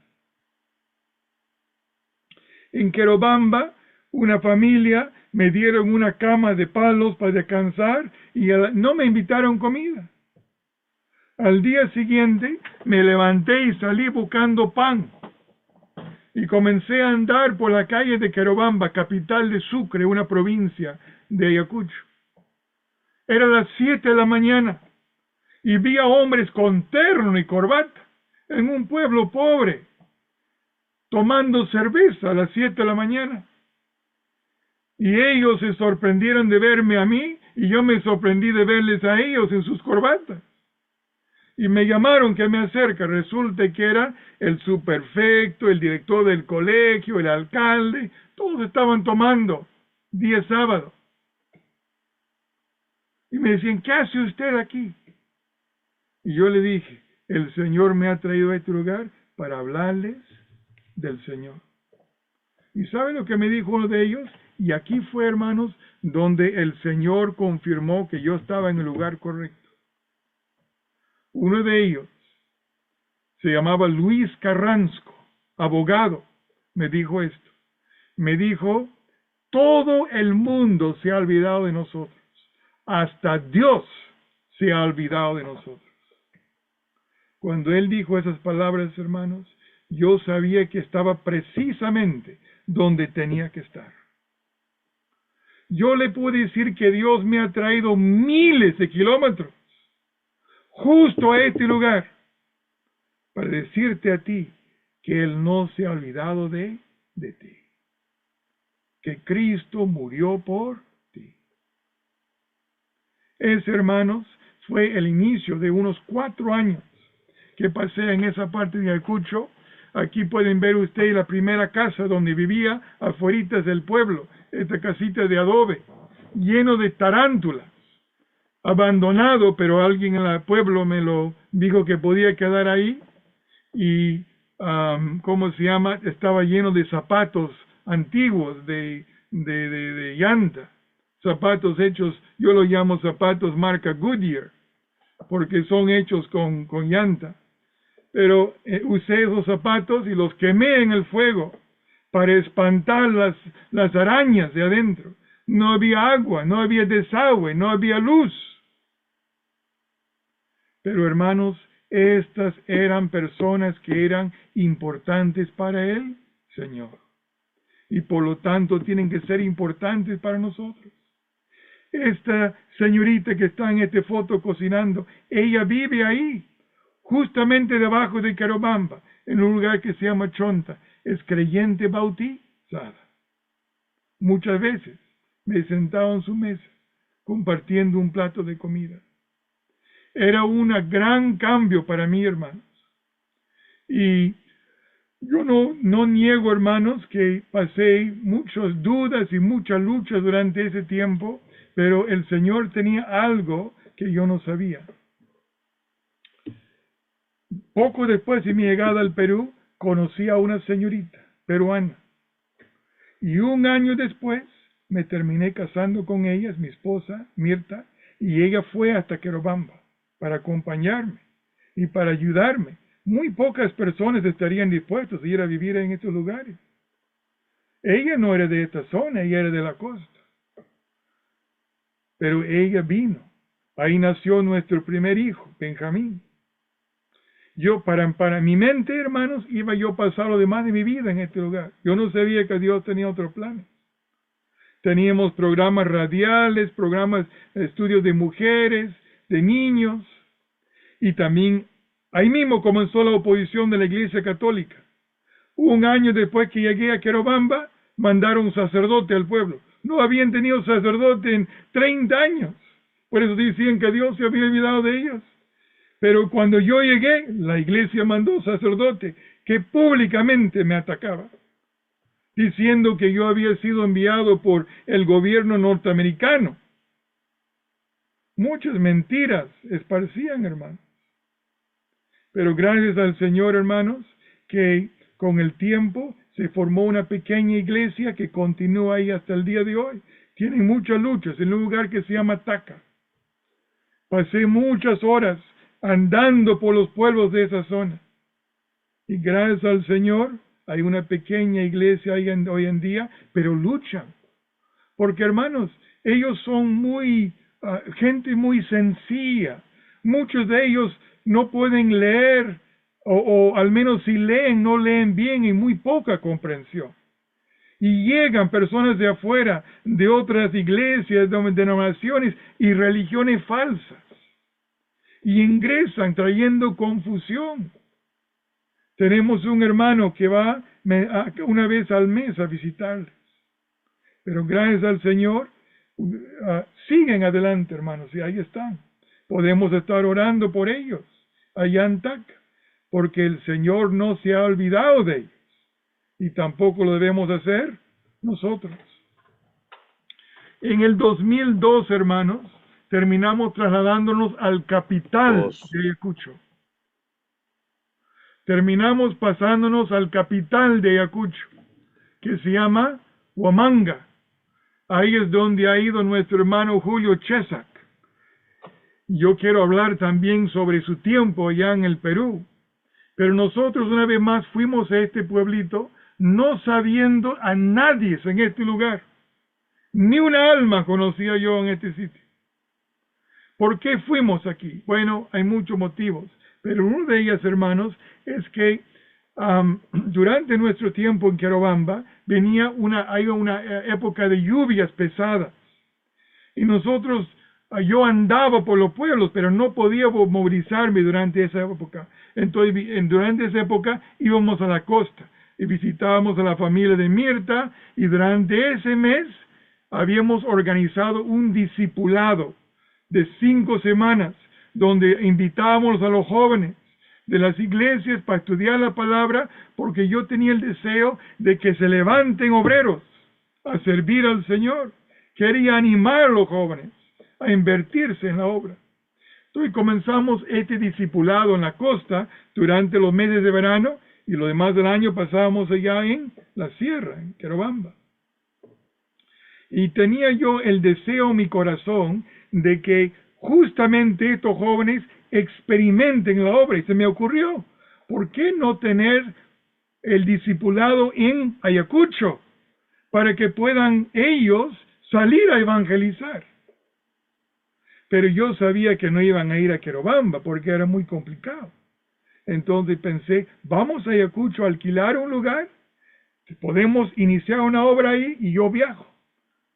En Querobamba, una familia me dieron una cama de palos para descansar y no me invitaron comida. Al día siguiente me levanté y salí buscando pan. Y comencé a andar por la calle de Querobamba, capital de Sucre, una provincia de Ayacucho. Era las 7 de la mañana y vi a hombres con terno y corbata en un pueblo pobre, tomando cerveza a las 7 de la mañana. Y ellos se sorprendieron de verme a mí, y yo me sorprendí de verles a ellos en sus corbatas. Y me llamaron que me acerque. Resulta que era el subprefecto, el director del colegio, el alcalde, todos estaban tomando, día sábado. Y me decían, ¿qué hace usted aquí? Y yo le dije, el Señor me ha traído a este lugar para hablarles del Señor. ¿Y sabe lo que me dijo uno de ellos? Y aquí fue, hermanos, donde el Señor confirmó que yo estaba en el lugar correcto. Uno de ellos se llamaba Luis Carrasco, abogado, me dijo esto. Me dijo, todo el mundo se ha olvidado de nosotros. Hasta Dios se ha olvidado de nosotros. Cuando él dijo esas palabras, hermanos, yo sabía que estaba precisamente donde tenía que estar. Yo le puedo decir que Dios me ha traído miles de kilómetros justo a este lugar para decirte a ti que Él no se ha olvidado de ti, que Cristo murió por ti. Ese, hermanos, fue el inicio de unos 4 años que pasé en esa parte de Ayacucho. Aquí pueden ver ustedes la primera casa donde vivía, afuera del pueblo, esta casita de adobe, lleno de tarántulas, abandonado, pero alguien en el pueblo me lo dijo que podía quedar ahí, y, ¿cómo se llama? Estaba lleno de zapatos antiguos, de llanta, zapatos hechos, yo los llamo zapatos marca Goodyear, porque son hechos con llanta. Pero usé esos zapatos y los quemé en el fuego para espantar las arañas de adentro. No había agua, no había desagüe, no había luz. Pero hermanos, estas eran personas que eran importantes para el Señor. Y por lo tanto tienen que ser importantes para nosotros. Esta señorita que está en esta foto cocinando, ella vive ahí, justamente debajo de Querobamba, en un lugar que se llama Chonta. Es creyente bautizada. Muchas veces me he sentado en su mesa compartiendo un plato de comida. Era un gran cambio para mí, hermanos. Y yo no niego, hermanos, que pasé muchas dudas y muchas luchas durante ese tiempo, pero el Señor tenía algo que yo no sabía. Poco después de mi llegada al Perú, conocí a una señorita peruana. Y 1 año después me terminé casando con ella, es mi esposa, Mirta, Y ella fue hasta Querobamba para acompañarme y para ayudarme. Muy pocas personas estarían dispuestas a ir a vivir en estos lugares. Ella no era de esta zona, ella era de la costa. Pero ella vino. Ahí nació nuestro primer hijo, Benjamín. Para mi mente, hermanos, iba yo a pasar lo demás de mi vida en este lugar. Yo no sabía que Dios tenía otros planes. Teníamos programas radiales, programas, estudios de mujeres, de niños. Y también, ahí mismo comenzó la oposición de la Iglesia Católica. Un año después que llegué a Querobamba, mandaron un sacerdote al pueblo. No habían tenido sacerdote en 30 años. Por eso decían que Dios se había olvidado de ellos. Pero cuando yo llegué, la iglesia mandó sacerdote que públicamente me atacaba, diciendo que yo había sido enviado por el gobierno norteamericano. Muchas mentiras esparcían, hermanos. Pero gracias al Señor, hermanos, que con el tiempo se formó una pequeña iglesia que continúa ahí hasta el día de hoy. Tienen muchas luchas en un lugar que se llama Taca. Pasé muchas horas andando por los pueblos de esa zona. Y gracias al Señor, hay una pequeña iglesia ahí hoy en día, pero luchan. Porque, hermanos, ellos son gente muy sencilla. Muchos de ellos no pueden leer, o al menos si leen, no leen bien y muy poca comprensión. Y llegan personas de afuera, de otras iglesias, denominaciones y religiones falsas. Y ingresan trayendo confusión. Tenemos un hermano que va una vez al mes a visitarles. Pero gracias al Señor, siguen adelante, hermanos, y ahí están. Podemos estar orando por ellos, allá en Taca, porque el Señor no se ha olvidado de ellos. Y tampoco lo debemos hacer nosotros. En el 2002, hermanos, terminamos trasladándonos al capital de Ayacucho. Terminamos pasándonos al capital de Ayacucho, que se llama Huamanga. Ahí es donde ha ido nuestro hermano Julio Chesak. Yo quiero hablar también sobre su tiempo allá en el Perú. Pero nosotros una vez más fuimos a este pueblito no sabiendo a nadie en este lugar. Ni una alma conocía yo en este sitio. ¿Por qué fuimos aquí? Bueno, hay muchos motivos, pero uno de ellos, hermanos, es que durante nuestro tiempo en Querobamba venía una época de lluvias pesadas. Y nosotros, yo andaba por los pueblos, pero no podía movilizarme durante esa época. Entonces, durante esa época íbamos a la costa y visitábamos a la familia de Mirta, y durante ese mes habíamos organizado un discipulado de 5 semanas, donde invitábamos a los jóvenes de las iglesias para estudiar la palabra, porque yo tenía el deseo de que se levanten obreros a servir al Señor. Quería animar a los jóvenes a invertirse en la obra. Entonces comenzamos este discipulado en la costa durante los meses de verano, y lo demás del año pasábamos allá en la sierra, en Querobamba. Y tenía yo el deseo en mi corazón de que justamente estos jóvenes experimenten la obra, y se me ocurrió, ¿por qué no tener el discipulado en Ayacucho para que puedan ellos salir a evangelizar? Pero yo sabía que no iban a ir a Querobamba porque era muy complicado. Entonces pensé, vamos a Ayacucho a alquilar un lugar, podemos iniciar una obra ahí, y yo viajo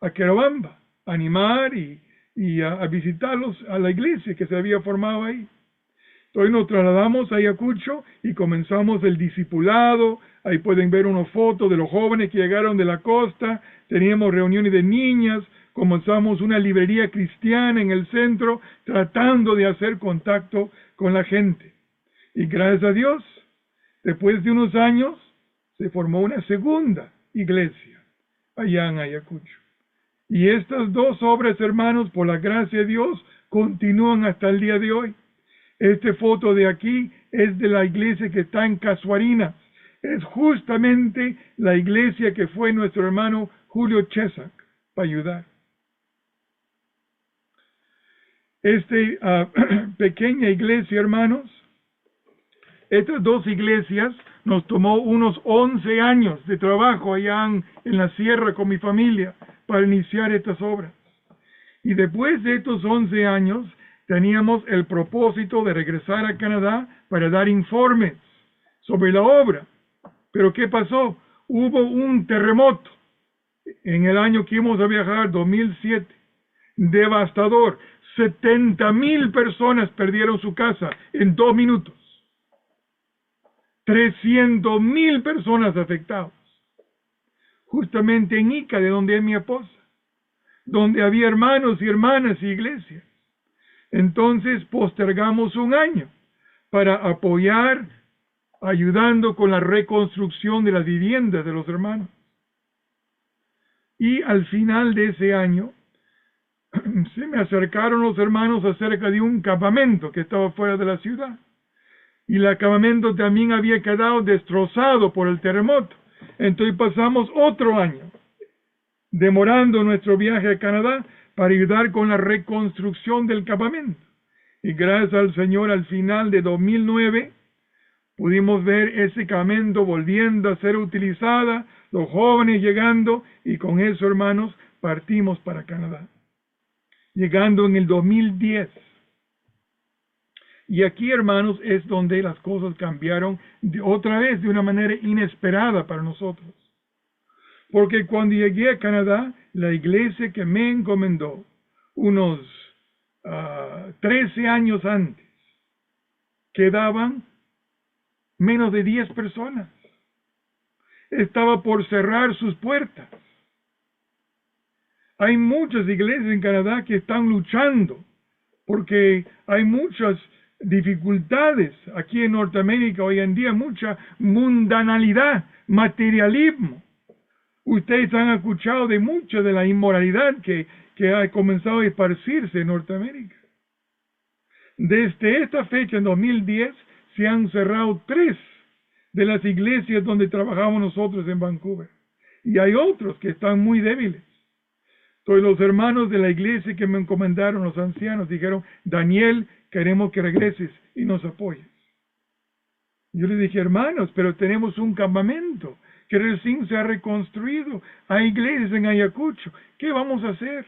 a Querobamba a animar y a visitarlos a la iglesia que se había formado ahí. Entonces nos trasladamos a Ayacucho y comenzamos el discipulado. Ahí pueden ver unas fotos de los jóvenes que llegaron de la costa. Teníamos reuniones de niñas. Comenzamos una librería cristiana en el centro, tratando de hacer contacto con la gente. Y gracias a Dios, después de unos años, se formó una segunda iglesia allá en Ayacucho. Y estas dos obras, hermanos, por la gracia de Dios, continúan hasta el día de hoy. Esta foto de aquí es de la iglesia que está en Casuarinas. Es justamente la iglesia que fue nuestro hermano Julio Chesak para ayudar. Pequeña iglesia, hermanos, estas dos iglesias nos tomó unos 11 años de trabajo allá en la sierra con mi familia para iniciar estas obras. Y después de estos 11 años, teníamos el propósito de regresar a Canadá para dar informes sobre la obra. Pero ¿qué pasó? Hubo un terremoto en el año que íbamos a viajar, 2007. Devastador. 70,000 personas perdieron su casa en 2 minutos. 300,000 personas afectadas. Justamente en Ica, de donde es mi esposa, donde había hermanos y hermanas y iglesias. Entonces postergamos un año para apoyar, ayudando con la reconstrucción de las viviendas de los hermanos. Y al final de ese año, se me acercaron los hermanos acerca de un campamento que estaba fuera de la ciudad. Y el campamento también había quedado destrozado por el terremoto. Entonces pasamos otro año demorando nuestro viaje a Canadá para ayudar con la reconstrucción del campamento. Y gracias al Señor, al final de 2009, pudimos ver ese campamento volviendo a ser utilizada, los jóvenes llegando, y con eso, hermanos, partimos para Canadá. Llegando en el 2010. Y aquí, hermanos, es donde las cosas cambiaron otra vez de una manera inesperada para nosotros. Porque cuando llegué a Canadá, la iglesia que me encomendó unos 13 años antes, quedaban menos de 10 personas. Estaba por cerrar sus puertas. Hay muchas iglesias en Canadá que están luchando porque hay muchas dificultades aquí en Norteamérica hoy en día, mucha mundanalidad, materialismo. Ustedes han escuchado de mucha de la inmoralidad que ha comenzado a esparcirse en Norteamérica. Desde esta fecha, en 2010, se han cerrado 3 de las iglesias donde trabajamos nosotros en Vancouver. Y hay otros que están muy débiles. Entonces los hermanos de la iglesia que me encomendaron, los ancianos, dijeron: Daniel, queremos que regreses y nos apoyes. Yo le dije: hermanos, pero tenemos un campamento que recién se ha reconstruido. Hay iglesias en Ayacucho. ¿Qué vamos a hacer?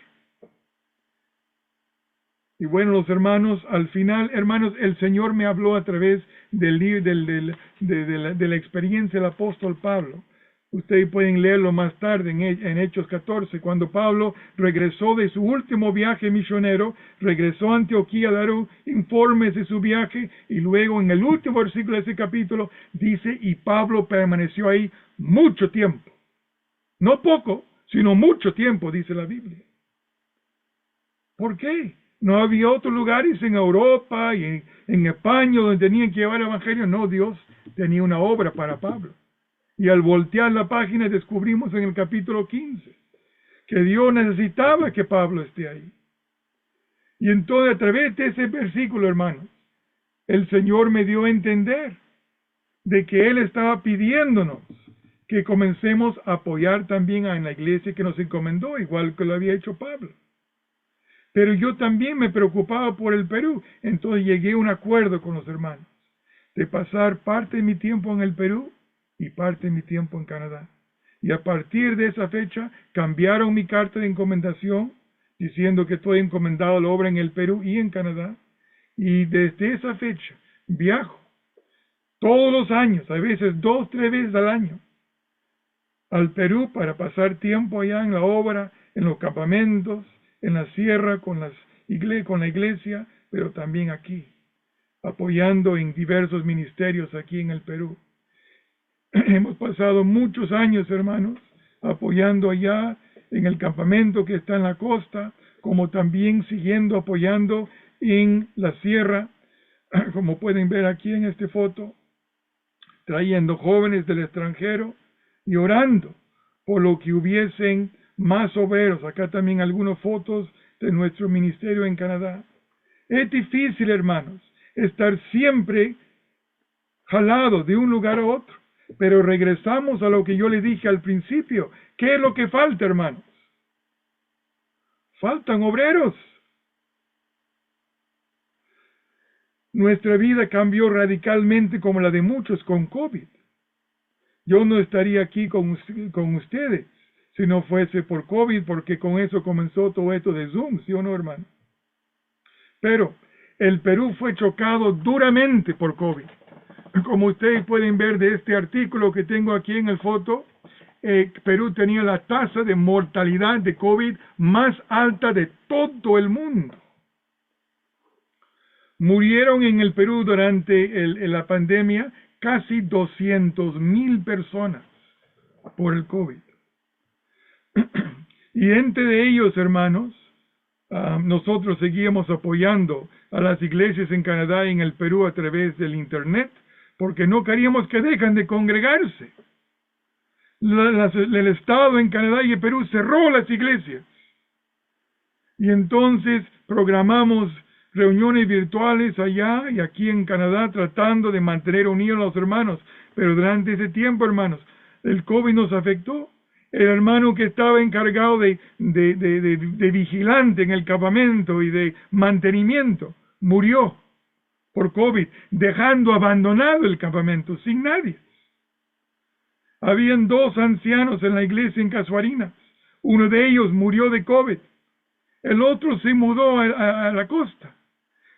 Y bueno, los hermanos, al final, hermanos, el Señor me habló a través de la experiencia del apóstol Pablo. Ustedes pueden leerlo más tarde en Hechos 14, cuando Pablo regresó de su último viaje misionero, regresó a Antioquía a dar informes de su viaje, y luego en el último versículo de ese capítulo dice: y Pablo permaneció ahí mucho tiempo. No poco, sino mucho tiempo, dice la Biblia. ¿Por qué? No había otros lugares en Europa y en España donde tenían que llevar el evangelio. No, Dios tenía una obra para Pablo. Y al voltear la página descubrimos en el capítulo 15 que Dios necesitaba que Pablo esté ahí. Y entonces, a través de ese versículo, hermanos, el Señor me dio a entender de que Él estaba pidiéndonos que comencemos a apoyar también en la iglesia que nos encomendó, igual que lo había hecho Pablo. Pero yo también me preocupaba por el Perú. Entonces llegué a un acuerdo con los hermanos de pasar parte de mi tiempo en el Perú y parte de mi tiempo en Canadá. Y a partir de esa fecha cambiaron mi carta de encomendación, diciendo que estoy encomendado a la obra en el Perú y en Canadá. Y desde esa fecha viajo todos los años, a veces 2, 3 veces al año, al Perú para pasar tiempo allá en la obra, en los campamentos, en la sierra con la iglesia, pero también aquí, apoyando en diversos ministerios aquí en el Perú. Hemos pasado muchos años, hermanos, apoyando allá en el campamento que está en la costa, como también siguiendo apoyando en la sierra, como pueden ver aquí en esta foto, trayendo jóvenes del extranjero y orando por lo que hubiesen más obreros. Acá también algunas fotos de nuestro ministerio en Canadá. Es difícil, hermanos, estar siempre jalado de un lugar a otro. Pero regresamos a lo que yo le dije al principio. ¿Qué es lo que falta, hermanos? Faltan obreros. Nuestra vida cambió radicalmente como la de muchos con COVID. Yo no estaría aquí con ustedes si no fuese por COVID, porque con eso comenzó todo esto de Zoom, ¿sí o no, hermano? Pero el Perú fue chocado duramente por COVID. Como ustedes pueden ver de este artículo que tengo aquí en el foto, Perú tenía la tasa de mortalidad de COVID más alta de todo el mundo. Murieron en el Perú durante la pandemia casi 200,000 personas por el COVID. Y entre de ellos, hermanos, nosotros seguíamos apoyando a las iglesias en Canadá y en el Perú a través del Internet, porque no queríamos que dejen de congregarse. El Estado en Canadá y el Perú cerró las iglesias. Y entonces programamos reuniones virtuales allá y aquí en Canadá tratando de mantener unidos a los hermanos. Pero durante ese tiempo, hermanos, el COVID nos afectó. El hermano que estaba encargado de vigilante en el campamento y de mantenimiento murió por COVID, dejando abandonado el campamento sin nadie. Habían 2 ancianos en la iglesia en Casuarinas. Uno de ellos murió de COVID. El otro se mudó a la costa,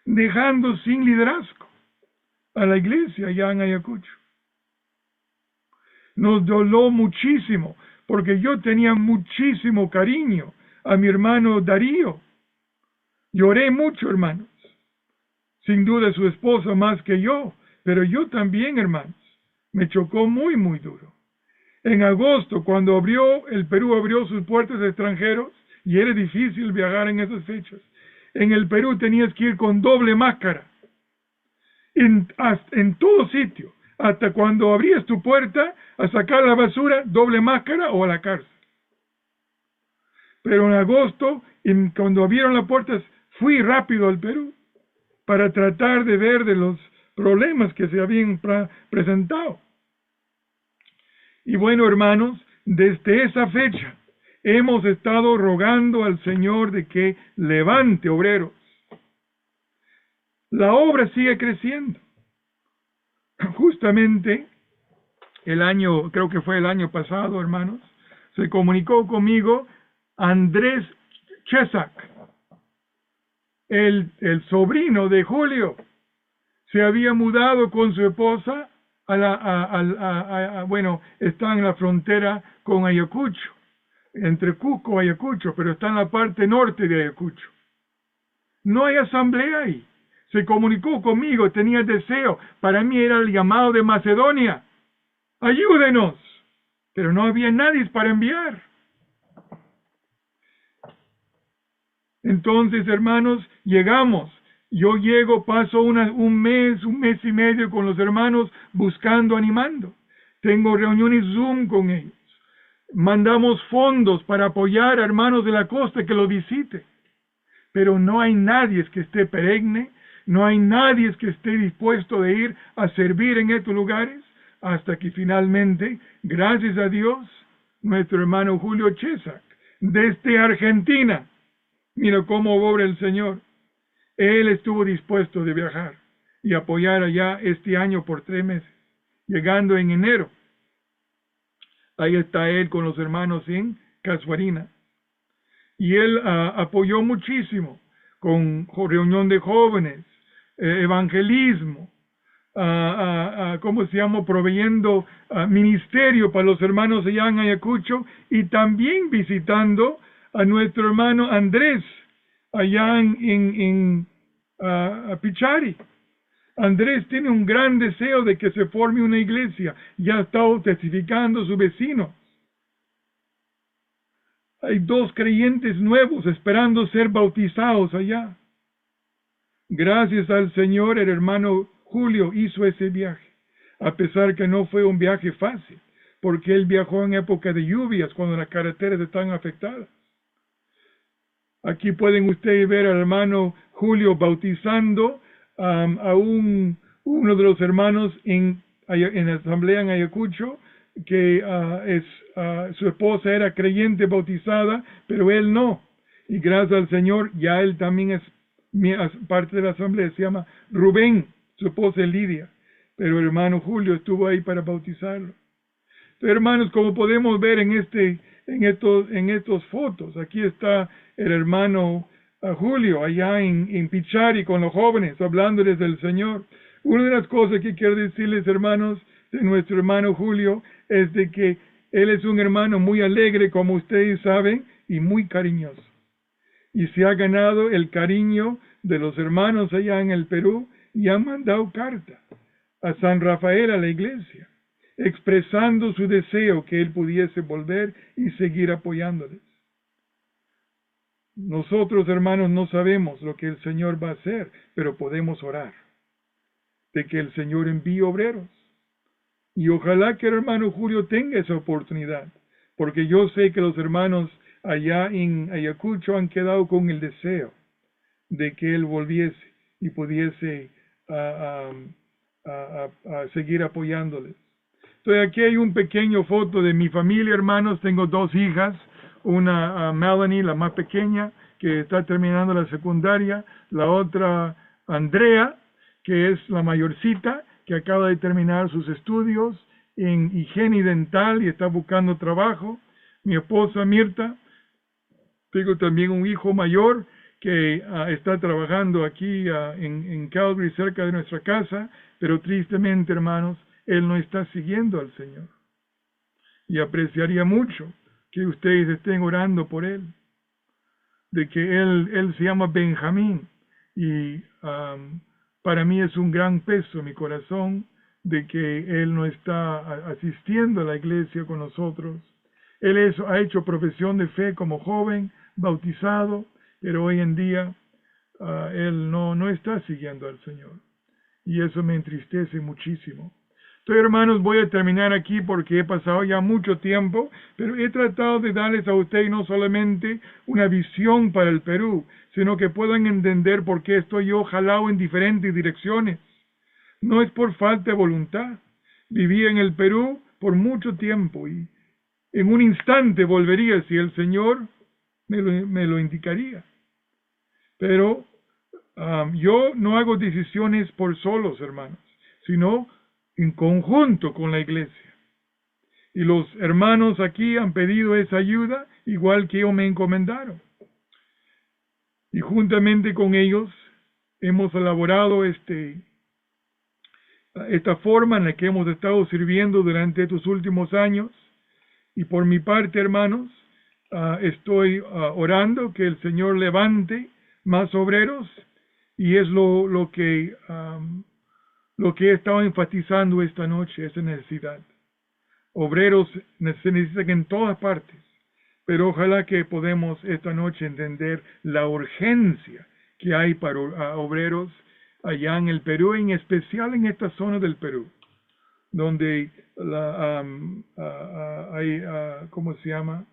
dejando sin liderazgo a la iglesia allá en Ayacucho. Nos doló muchísimo, porque yo tenía muchísimo cariño a mi hermano Darío. Lloré mucho, hermanos. Sin duda su esposa más que yo, pero yo también, hermanos. Me chocó muy, muy duro. En agosto, cuando el Perú abrió sus puertas a extranjeros, y era difícil viajar en esas fechas, en el Perú tenías que ir con doble máscara. En todo sitio. Hasta cuando abrías tu puerta a sacar la basura, doble máscara o a la cárcel. Pero en agosto, cuando abrieron las puertas, fui rápido al Perú para tratar de ver de los problemas que se habían presentado. Y bueno, hermanos, desde esa fecha hemos estado rogando al Señor de que levante obreros. La obra sigue creciendo. Justamente creo que fue el año pasado, hermanos, se comunicó conmigo Andrés Chesak, el sobrino de Julio. Se había mudado con su esposa está en la frontera con Ayacucho, entre Cusco y Ayacucho, pero está en la parte norte de Ayacucho. No hay asamblea ahí. Se comunicó conmigo, tenía deseo. Para mí era el llamado de Macedonia. Ayúdenos. Pero no había nadie para enviar. Entonces, hermanos, llegamos. Yo llego, paso un mes y medio con los hermanos buscando, animando. Tengo reuniones Zoom con ellos. Mandamos fondos para apoyar a hermanos de la costa que lo visiten. Pero no hay nadie que esté perenne. No hay nadie que esté dispuesto de ir a servir en estos lugares hasta que finalmente, gracias a Dios, nuestro hermano Julio Chesak, desde Argentina, mira cómo obra el Señor. Él estuvo dispuesto de viajar y apoyar allá este año por 3 meses, llegando en enero. Ahí está él con los hermanos en Casuarina. Y él apoyó muchísimo con reunión de jóvenes, evangelismo, proveyendo ministerio para los hermanos allá en Ayacucho y también visitando a nuestro hermano Andrés allá en Pichari. Andrés tiene un gran deseo de que se forme una iglesia. Ya ha estado testificando a sus vecinos. Hay 2 creyentes nuevos esperando ser bautizados allá. Gracias al Señor, el hermano Julio hizo ese viaje, a pesar que no fue un viaje fácil, porque él viajó en época de lluvias, cuando las carreteras están afectadas. Aquí pueden ustedes ver al hermano Julio bautizando a uno de los hermanos en la asamblea en Ayacucho, que su esposa era creyente bautizada, pero él no. Y gracias al Señor, ya él también es parte de la asamblea, se llama Rubén, su esposa Lidia, pero el hermano Julio estuvo ahí para bautizarlo. Entonces, hermanos, como podemos ver en estos fotos, aquí está el hermano Julio allá en Pichari con los jóvenes, hablándoles del Señor. Una de las cosas que quiero decirles, hermanos, de nuestro hermano Julio, es de que él es un hermano muy alegre, como ustedes saben, y muy cariñoso. Y se ha ganado el cariño de los hermanos allá en el Perú y han mandado carta a San Rafael, a la iglesia, expresando su deseo que él pudiese volver y seguir apoyándoles. Nosotros, hermanos, no sabemos lo que el Señor va a hacer, pero podemos orar de que el Señor envíe obreros. Y ojalá que el hermano Julio tenga esa oportunidad, porque yo sé que los hermanos allá en Ayacucho han quedado con el deseo de que él volviese y pudiese seguir apoyándoles. Entonces aquí hay un pequeño foto de mi familia, hermanos. Tengo dos hijas, una Melanie, la más pequeña, que está terminando la secundaria, la otra Andrea, que es la mayorcita, que acaba de terminar sus estudios en higiene dental y está buscando trabajo. Mi esposa Mirta. Tengo también un hijo mayor que está trabajando aquí en Calgary, cerca de nuestra casa, pero tristemente, hermanos, él no está siguiendo al Señor. Y apreciaría mucho que ustedes estén orando por él, de que él se llama Benjamín, y para mí es un gran peso en mi corazón de que él no está asistiendo a la iglesia con nosotros. Él ha hecho profesión de fe como joven, bautizado, pero hoy en día él no está siguiendo al Señor. Y eso me entristece muchísimo. Entonces, hermanos, voy a terminar aquí porque he pasado ya mucho tiempo, pero he tratado de darles a ustedes no solamente una visión para el Perú, sino que puedan entender por qué estoy yo jalado en diferentes direcciones. No es por falta de voluntad. Viví en el Perú por mucho tiempo y en un instante volvería si el Señor me lo indicaría. Pero yo no hago decisiones por solos, hermanos, sino en conjunto con la iglesia. Y los hermanos aquí han pedido esa ayuda, igual que ellos me encomendaron. Y juntamente con ellos hemos elaborado esta forma en la que hemos estado sirviendo durante estos últimos años. Y por mi parte, hermanos, estoy orando que el Señor levante más obreros, y es lo que he estado enfatizando esta noche, esa necesidad. Obreros se necesitan en todas partes, pero ojalá que podamos esta noche entender la urgencia que hay para obreros allá en el Perú, en especial en esta zona del Perú, donde hay, ¿cómo se llama?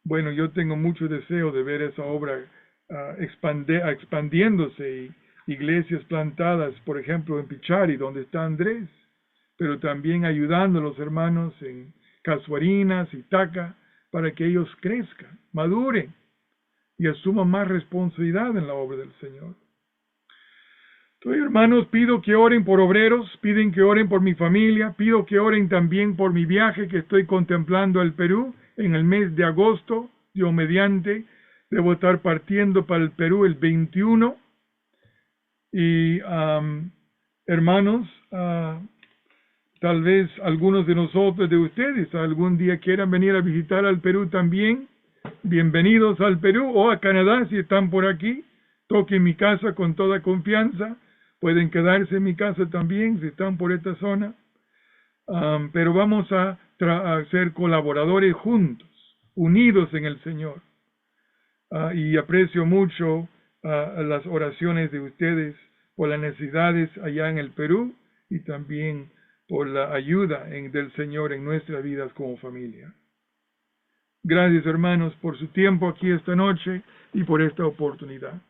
Bueno, yo tengo mucho deseo de ver esa obra expandiéndose, y iglesias plantadas, por ejemplo, en Pichari, donde está Andrés, pero también ayudando a los hermanos en Casuarinas y Taca, para que ellos crezcan, maduren y asuman más responsabilidad en la obra del Señor. Entonces, hermanos, pido que oren por obreros, piden que oren por mi familia, pido que oren también por mi viaje que estoy contemplando al Perú en el mes de agosto. Dios mediante, debo estar partiendo para el Perú el 21. Y hermanos, tal vez algunos de nosotros, de ustedes, algún día quieran venir a visitar al Perú también. Bienvenidos al Perú o a Canadá si están por aquí. Toquen mi casa con toda confianza. Pueden quedarse en mi casa también si están por esta zona. Pero vamos a ser colaboradores juntos, unidos en el Señor. Y aprecio mucho las oraciones de ustedes por las necesidades allá en el Perú y también por la ayuda del Señor en nuestras vidas como familia. Gracias, hermanos, por su tiempo aquí esta noche y por esta oportunidad.